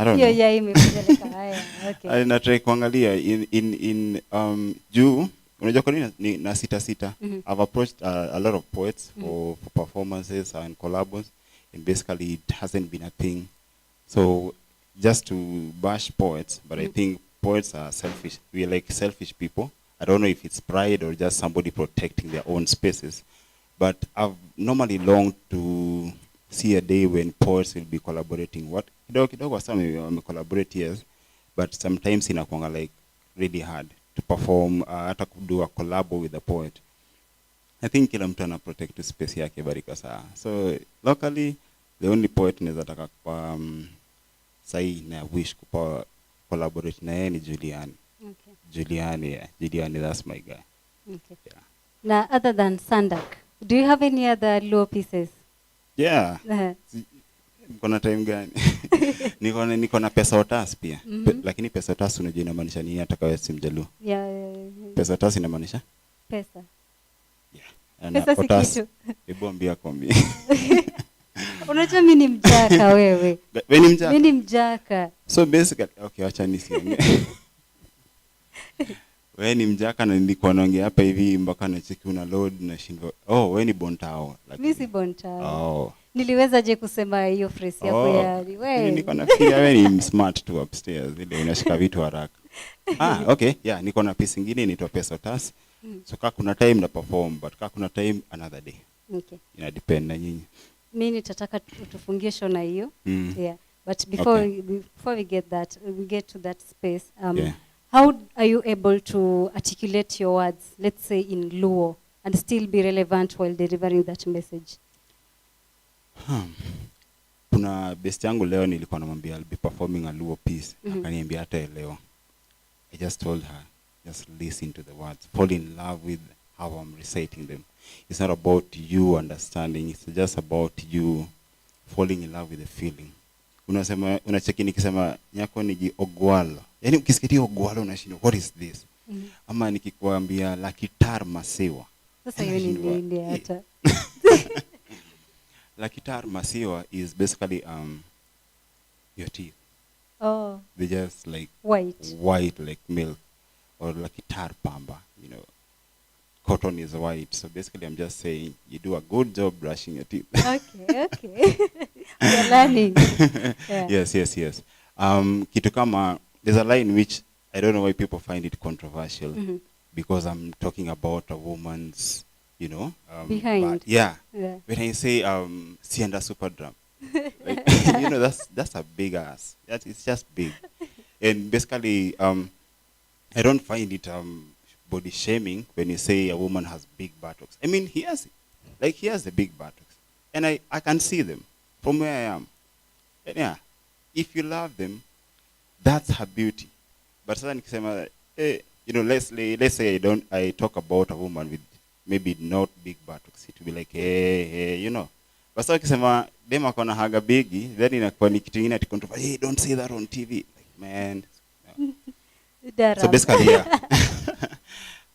I don't Hiyo know. ya imekupeleka haya. Okay. Na try kuangalia in juu unajua kwa nini na sita. I've approached a lot of poets for performances and collabs, and basically it hasn't been a thing. So just to bash poets, but I think poets are selfish. We are like selfish people. I don't know if it's pride or just somebody protecting their own spaces, but I've normally longed to see a day when poets will be collaborating. What kidogo some wame collaborate, yes, but sometimes inakuanga like really hard to perform hata do a collab with a poet. I think kila mtu ana protect space yake barika saa. So locally the only poet naweza taka kwa sahi na wish kupa collaborate na yeye ni Juliani. Okay. Juliani, that's my guy. Okay. Yeah. Now, other than Sandak, do you have any other low pieces? Yeah. Kuna time gani? niko na pesa otas pia. Lakini pesa otas unajua inamaanisha nini hata kama si Mjaluo? Yeah. Pesa otas inamaanisha? Pesa. Yeah. Pesa si kitu. Hebu ambia kombi. Unajua mimi ni mjaka wewe. Wewe ni mjaka? Mimi ni mjaka. So basically, okay, acha nisiongee. Wewe ni mjaka na nilikuwa naongea hapa hivi mpaka nacheki una load na shindo. Oh, wewe ni bontao. Mimi si bontao. Oh. Niliweza je kusema hiyo phrase yako ya wewe? Niko nafikiria wewe ni smart tu upstairs ile unashika vitu haraka. Okay, yeah, niko na piece nyingine inaitwa Pesa Otas. So kama kuna time na perform, but kama kuna time another day. Okay. Ina depend na nyinyi. Mimi nitataka tufungie show na hiyo. Yeah. But before we get to that space, how are you able to articulate your words, let's say in Luo, and still be relevant while delivering that message? Kuna best yangu leo nilikuwa namwambia I'll be performing a Luo piece. Akaniambia hata leo. I just told her, just listen to the words. Fall in love with how I'm reciting them. It's not about you understanding. It's just about you falling in love with the feeling. Unacheki nikisema nyako ni ogwalo. Yaani ukisikia ogwalo unashindwa what is this? Ama nikikwambia la kitar masiwa. Sasa hiyo ni nini hata? La kitar masiwa is basically your teeth. Oh. They're just like white like milk, or la kitar pamba, you know. Cotton is white. So basically I'm just saying you do a good job brushing your teeth. Okay. We're learning. Yeah. Yes. Kitu kama there's a line which I don't know why people find it controversial, because I'm talking about a woman's, you know, behind. Yeah. When I say sienda super drum, like, you know, that's a big ass. It's just big. And basically I don't find it body shaming when you say a woman has big buttocks. I mean, he has the big buttocks, and I can see them from where I am. And yeah, if you love them, that's her beauty. But sasa nikisema, you know, let's say I talk about a woman with maybe not big buttocks, it will be like, hey, you know. But sasa nikisema dem akona haga bigi, then inakuwa ni kitu kingine ati controversial. Hey, don't say that on TV. Like, man. No. So basically, yeah.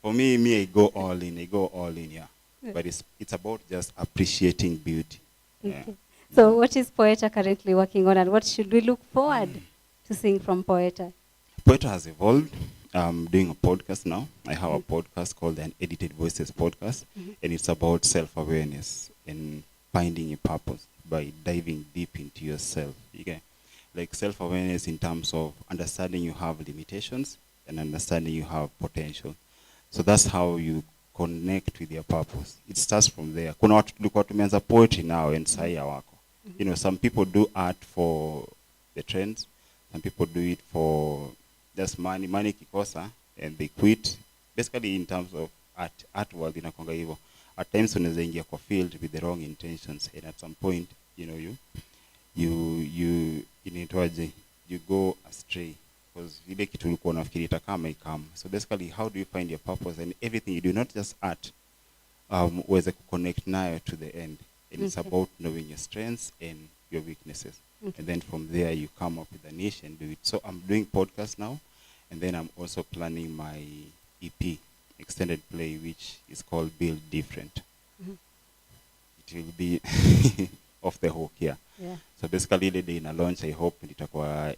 For me, I go all in, yeah. But it's about just appreciating beauty. Okay. Yeah. So what is Poeta currently working on, and what should we look forward to seeing from Poeta? Poeta has evolved. I'm doing a podcast now. I have a podcast called the Unedited Voices Podcast, and it's about self-awareness and finding a purpose by diving deep into yourself. Okay? Like self-awareness in terms of understanding you have limitations and understanding you have potential. So that's how you connect with your purpose. It starts from there. Kuna watu tulikuwa tumeanza poetry now and sai wako. You know, some people do art for the trends. Some people do it for just money kikosa, and they quit. Basically in terms of art world inakonga hivyo. At times unaweza ingia kwa field with the wrong intentions, and at some point, you know, you go astray. Because ile kitu ulikuwa unafikiri itakama ikama. So basically, how do you find your purpose and everything you do, not just art, uweze kuconnect nayo to the end. And it's about knowing your strengths and your weaknesses. And then from there, you come up with a niche and do it. So I'm doing podcasts now, and then I'm also planning my EP, extended play, which is called Build Different. It will be off the hook here. Yeah. So basically, the day in a launch, I hope itakuwa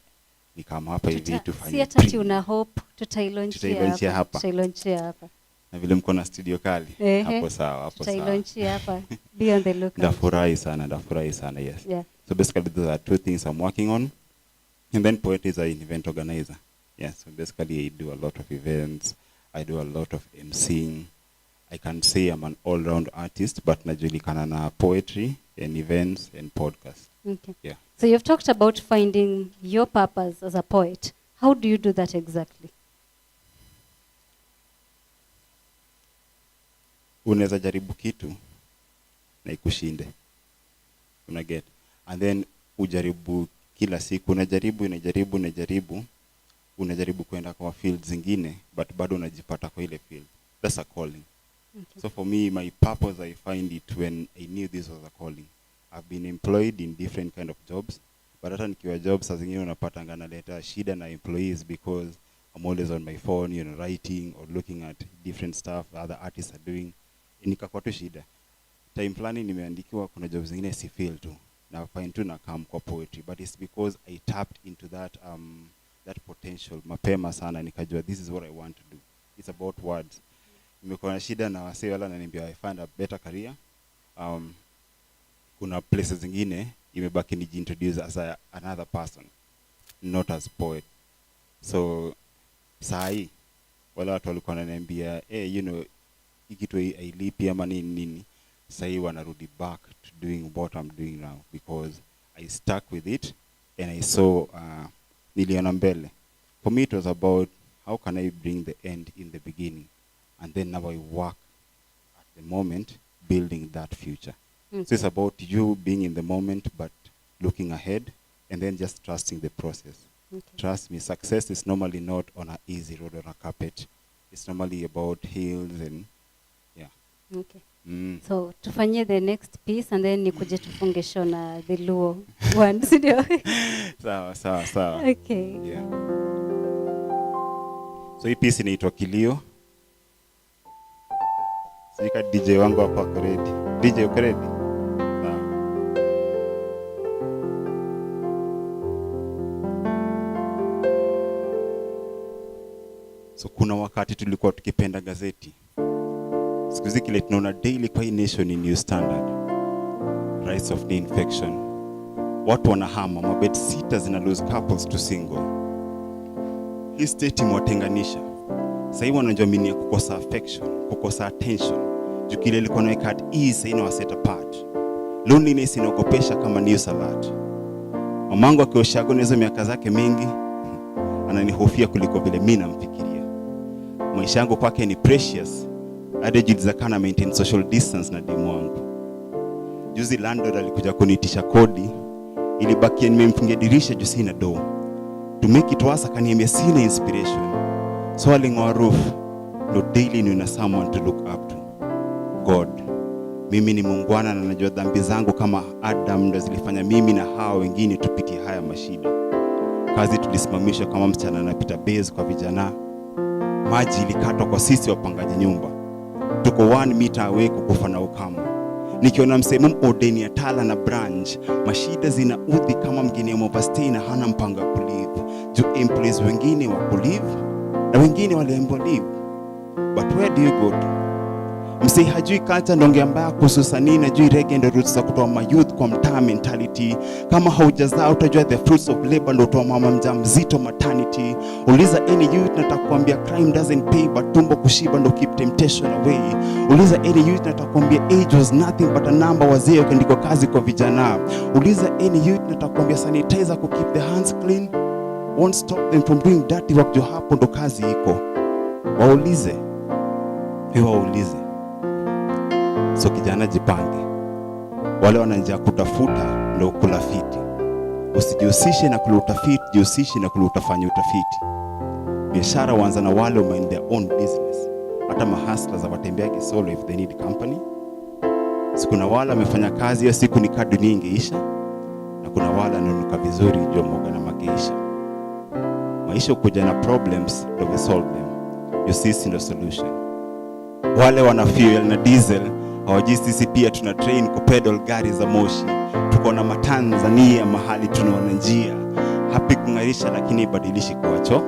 nikama hapa hivi tufanye. Si hata una hope tutailonchia hapa. Tutailonchia hapa. Na vile mko na studio kali, hapo sawa, hapo sawa. Tutailonchia hapa. Be on the lookout. Ndafurahi sana, yes. Yeah. So basically those are two things I'm working on. And then Poeta is an event organizer. Yeah, so basically I do a lot of events. I do a lot of emceeing. I can say I'm an all-round artist, but najulikana na poetry and events and podcast. Okay. Yeah. So you've talked about finding your purpose as a poet. How do you do that exactly? Unaweza jaribu kitu na ikushinde. Unaget. And then ujaribu kila siku, unajaribu kwenda kwa fields zingine, but bado unajipata kwa ile field. That's a calling. Okay. So for me, my purpose, I find it when I knew this was a calling. I've been employed in different kind of jobs, but hata nikiwa jobs saa zingine unapata nganaleta shida na employees because I'm always on my phone, writing or looking at different stuff other artists are doing. Nikakuwa tu shida. Time fulani nimeandikiwa kuna jobs zingine si feel tu. Na find tu na come kwa poetry, but it's because I tapped into that potential mapema sana, nikajua this is what I want to do. It's about words. Nimekuwa na shida na wasee wala ananiambia I find a better career. Kuna places zingine imebaki nijiintroduce as another person, not as poet. So sahi wala watu walikuwa wananiambia ikitu ailipi ama nini, sahi wanarudi back to doing what I'm doing now because I stuck with it and I saw niliona mbele. For me it was about how can I bring the end in the beginning, and then now I work at the moment building that future. Okay. So it's about you being in the moment but looking ahead and then just trusting the process. Okay. Trust me, success is normally not on an easy road or a carpet. It's normally about hills and yeah. Okay. So tufanyie the next piece and then nikuje tufunge show na the Luo one, sindio? Sawa. Okay. Yeah. So hii piece inaitwa Kilio. Sika DJ wangu hapa ako ready. DJ uko ready? So kuna wakati tulikuwa tukipenda gazeti. Siku hizi kile tunaona daily kwa hii nation in New Standard. Rise of the infection. Watu wanahama, mabed sita zina lose couples to single. Hii state imewatenganisha. Sasa hivi wanajua mimi kukosa affection, kukosa attention. Juu kile ilikuwa na at ease ina set apart. Loneliness inaogopesha kama new salad. Mamangu akioshago hizo miaka zake mingi, ananihofia kuliko vile mimi namfikiria. Maisha yangu kwake ni precious. Hadi jilizakana maintain social distance na demu wangu. Juzi landlord alikuja kunitisha kodi, ilibaki nimemfungia dirisha juu sina door. To make it worse akaniambia sina inspiration. So aling'oa roof. No daily nina someone to look up to. God. Mimi ni muungwana na najua dhambi zangu kama Adam ndo zilifanya mimi na hao wengine tupitie haya mashida. Kazi tulisimamisha kama msichana anapita base kwa vijana. Maji ilikatwa kwa sisi wapangaji nyumba. Tuko 1 meter away kukufa na ukame. Nikiona msemo odeni ya tala na branch, mashida zinaudhi kama mgeni ya overstay na hana mpango wa kulive. Juu employees wengine wa kulive na wengine waliambiwa live. But where do you go to? Msei hajui culture ndonge mbaya kuhusu sanii na jui reggae ndo roots za kutoa mayouth kwa mtaa mentality. Kama haujazaa utajua the fruits of labor ndo toa mama mjamzito maternity. Uliza any youth natakwambia crime doesn't pay but tumbo kushiba ndo keep temptation away. Uliza any youth natakwambia age was nothing but a number, wazee ukiandikwa kazi kwa vijana. Uliza any youth natakwambia sanitizer ku keep the hands clean won't stop them from doing dirty work. Jo hapo ndo kazi iko. Waulize. So kijana jipange. Wale wananjia kutafuta ndo kula fiti. Usijihusishe na kula utafiti, jihusishe na kula utafanya utafiti. Biashara huanza na wale who mind their own business. Hata mahasla za watembeaje solo if they need company. Siku na wale wamefanya kazi hiyo siku ni kadri dunia ingeisha. Na kuna wale wananuka vizuri jua mboga na mageisha. Maisha kuja na problems ndo we solve them. You see the solution. Wale wana fuel na diesel hawajui sisi pia tuna train kupedal gari za moshi. Tuko na Matanzania mahali tunaona njia. happy kung'arisha lakini ibadilishi kuwa choo.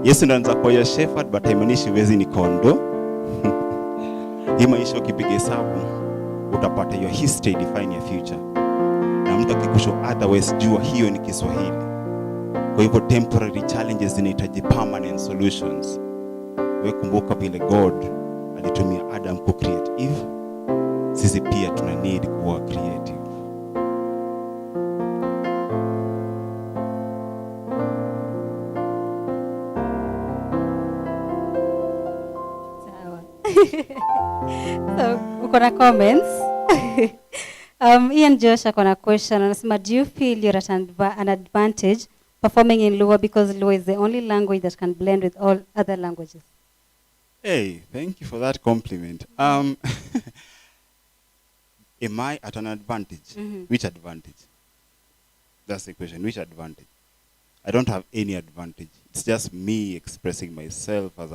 Yesu ndo anaweza kuwa your shepherd but haimaanishi huwezi ni kondo. Hii maisha ukipiga hesabu utapata your history define your future. Na mtu akikusho otherwise jua hiyo ni Kiswahili. Kwa hivyo temporary challenges zinahitaji permanent solutions. Wewe kumbuka vile God alitumia Adam ku create Eve. Sisi pia tuna need kuwa creative. So, uko na comments? Ian Josh akona question. Anasema, do you feel you're at an advantage performing in Luo because Luo is the only language that can blend with all other languages? Hey, thank you for that compliment. Am I at an advantage? Which advantage? That's the question. Which advantage? I don't have any advantage. It's just me expressing myself as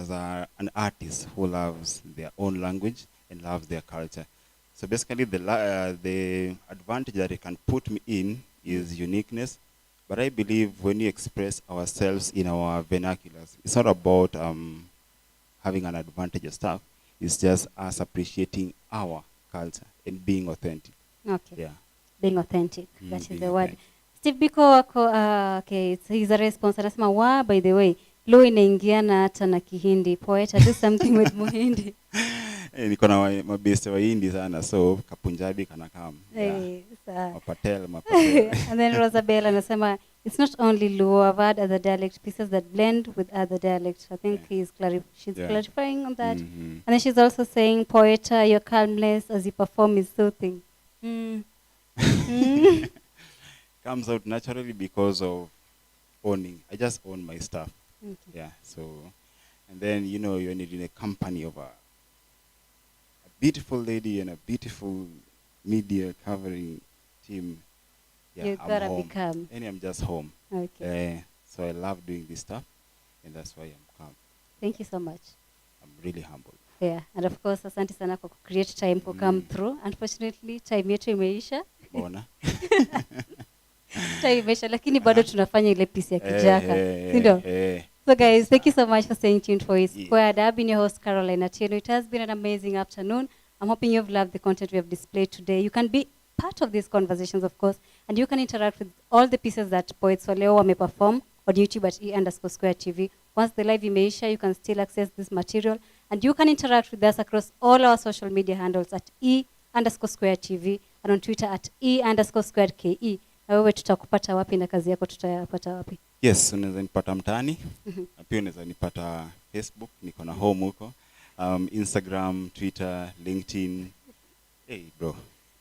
an artist who loves their own language and loves their culture. So basically, the advantage that it can put me in is uniqueness. But I believe when we express ourselves in our vernaculars, it's not about having an advantage of stuff. It's just us appreciating our culture and being authentic. Okay. Yeah. Being authentic. That is the word. Authentic. Steve Biko okay, he's a response. Anasema, by the way, Luo inaingiana hata na Kihindi. Poeta, do something with Muhindi. Niko na mabeste wa Hindi sana, so Kapunjabi kanakam. Hey, Mapatel. And then Rosabella anasema, it's not only Luo, I've had other dialect pieces that blend with other dialects. I think she's clarifying on that. And then she's also saying, Poeta, your calmness as you perform is soothing. Comes out naturally because of owning. I just own my stuff. Okay. Yeah, so, and then, you know, you're in a company of a beautiful lady and a beautiful media covering team. Yeah, You gotta become. And I'm just home. Okay. So I love doing this stuff, and that's why I'm calm. Thank you so much. I'm really humble. Yeah, and of course, asante sana kwa create time to come through. Unfortunately, time yetu imeisha. Bona. Time imeisha, lakini bado tunafanya ile piece ya kijaka. Sindo? So guys, thank you so much for staying tuned for his Poeta. I've been your host, Caroline Atieno. It has been an amazing afternoon. I'm hoping you've loved the content we have displayed today. You can be part of these conversations, of course, and you can interact with all the pieces that Poets Soleo may perform on YouTube at E_Square TV. Once the live imeisha, you can still access this material, and you can interact with us across all our social media handles at E_Square TV and on Twitter at E_Square KE. Na wewe tutakupata wapi na kazi yako tutayapata wapi? Yes, unaweza nipata mtaani. Na pia unaweza nipata Facebook, niko na home huko. Instagram, Twitter, LinkedIn. Hey bro,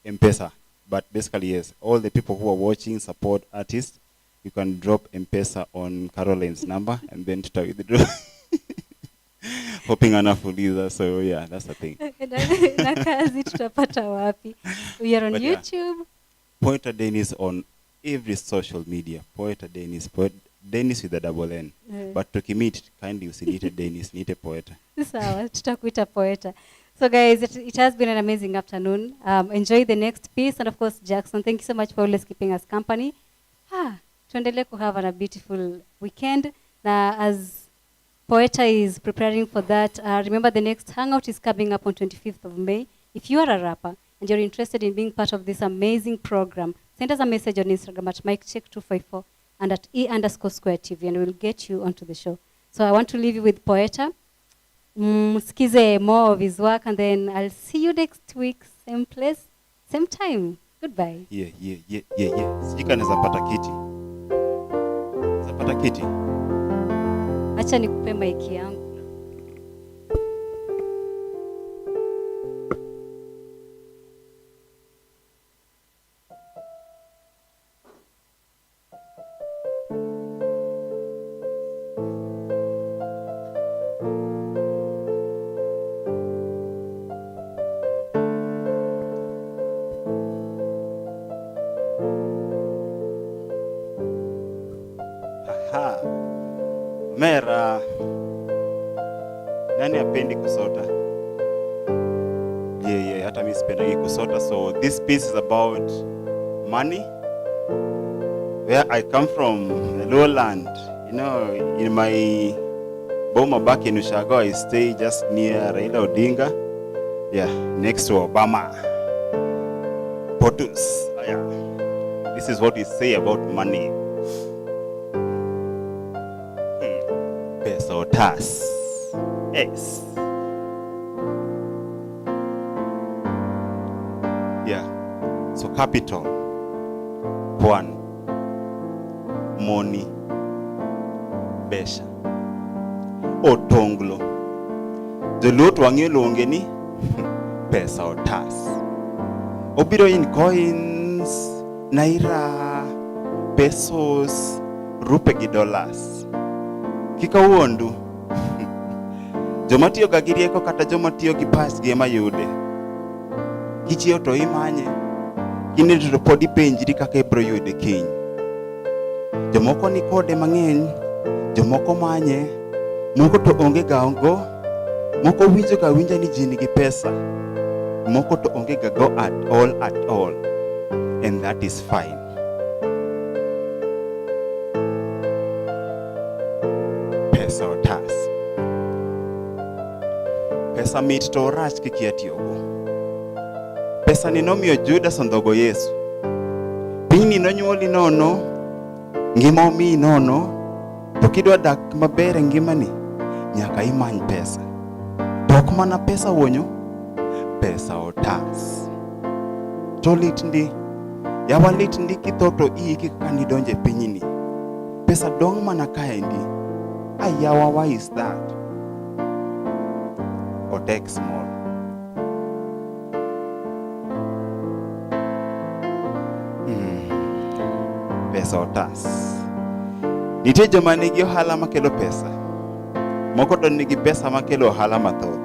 M-Pesa. But basically yes, all the people who are watching support artists, you can drop M-Pesa on Caroline's number and then to withdraw. Hoping anafuliza, so yeah, that's the thing. Na kazi tutapata wapi? We are on But YouTube. Yeah. Poeta Dennis on every social media. Poeta Dennis, Dennis with a double N. But to meet, kindly usiniite Dennis, niite Poeta. Sawa, tutakuita Poeta. So guys, it has been an amazing afternoon. Enjoy the next piece, and of course, Jackson, thank you so much for always keeping us company. Tuendelee to have a beautiful weekend. Now, as Poeta is preparing for that, remember the next hangout is coming up on 25th of May. If you are a rapper and you're interested in being part of this amazing program, send us a message on Instagram at MikeCheck254 and at E_Square TV, and we'll get you onto the show. So I want to leave you with Poeta. Skize more of his work, and then I'll see you next week, same place, same time. Goodbye. Yeah. Sijika naweza pata kiti. Naweza pata kiti. Acha nikupe mic yangu. Mera, nani apendi kusota? Yeah, hata mimi sipendagi kusota. So this piece is about money where I come from, the lowland, you know, in my Boma back in Ushago, I stay just near Raila Odinga. Yeah, next to Obama. Potus. Yeah. This is what we say about money. Peso tas. Yes. Yeah. So capital. One. Money. Besha. Otonglo. Jolut wangelo ongeni. Pesa otas. Obiro in coins, naira, pesos, rupe gi dollars. Kika uondu. Jomatiyo gagirieko kata jomatiyo gi pas gi ema yude. Kichio to imanye. Kine to podi penjiri kaka ibro yude kiny. Jomoko ni kode mang'eny, jomoko manye, moko to onge ga ongo, moko winjo ga winja ni ji nigi pesa. Moko to onge ga go at all, and that is fine. Pesa otas. Pesa mit to rach kikia tiyogo. Pesa ni nomiyo Judas ondhogo Yesu. Piny nonyuoli nono, ngima omiyi nono, to kidwa dak maber e ngimani, nyaka imany pesa. To ok mana pesa wonyo, pesa otas. To lit ndi, yawa lit ndi kithoto iki kaka nidonje pinyni. Pesa dong mana kaendi. Ay yawa, why is that? Otek small. Pesa otas. Nitie joma nigi ohala makelo pesa. Moko to nigi pesa makelo ohala mathoth.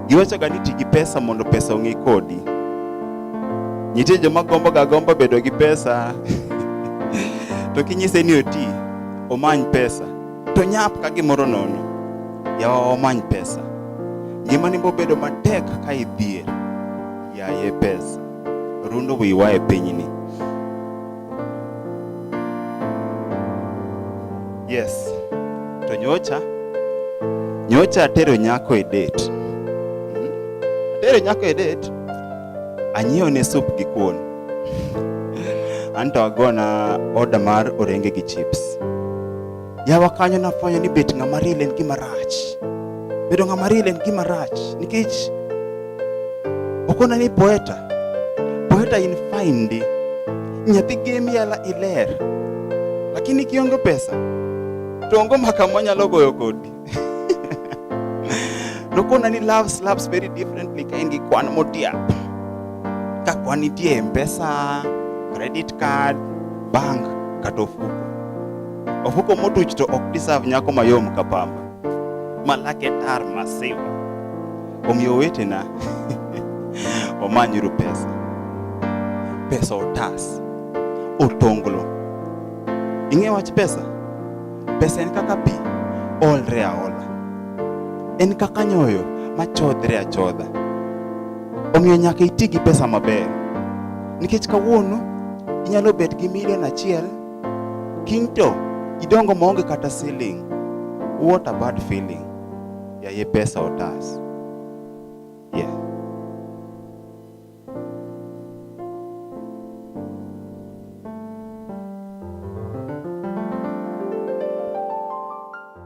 Giwacho ga ni ti gi pesa mondo pesa ong'i kodi. Nitie joma gombo bedo gi pesa. To kinyise ni oti, omany pesa. To nyap ka gimoro nono. Yawa omany pesa. Ngimani bo bedo matek ka idhier. Yaye pesa. Rundo wiwa e pinyni. Yes. To nyocha atero nyako e date. Atero nyako e date. Anyiewo ne soup gi kuon. Anto agona order mar orenge gi chips. Yawa kanyo nafwenyo ni bet ng'ama real en gima rach. Bedo ng'ama real en gima rach. Nikech okona ni poeta. Poeta in fine di. Nyathi gemi yala iler. Lakini kiongo pesa. Tongo makamonya logo yokodi. Nokona ni love slaps very differently kaingi kwan motiap. Ka kwan itie M-Pesa, credit card, bank, kata ofuko. Ofuko motuch to ok deserve nyako mayom kapamba. Malake tar masiwa. Omiyo wetena. Omanyuru pesa. Pesa otas. Otonglo. Ing'e wach pesa? Pesa en kaka pi, olre aola. En kaka nyoyo, machodhre achodha. Omiyo nyaka iti gi pesa maber. Nikech kawuono, inyalo bet gi $1,000,000, kiny to idongo maonge kata ceiling. What a bad feeling. Yaye pesa otas.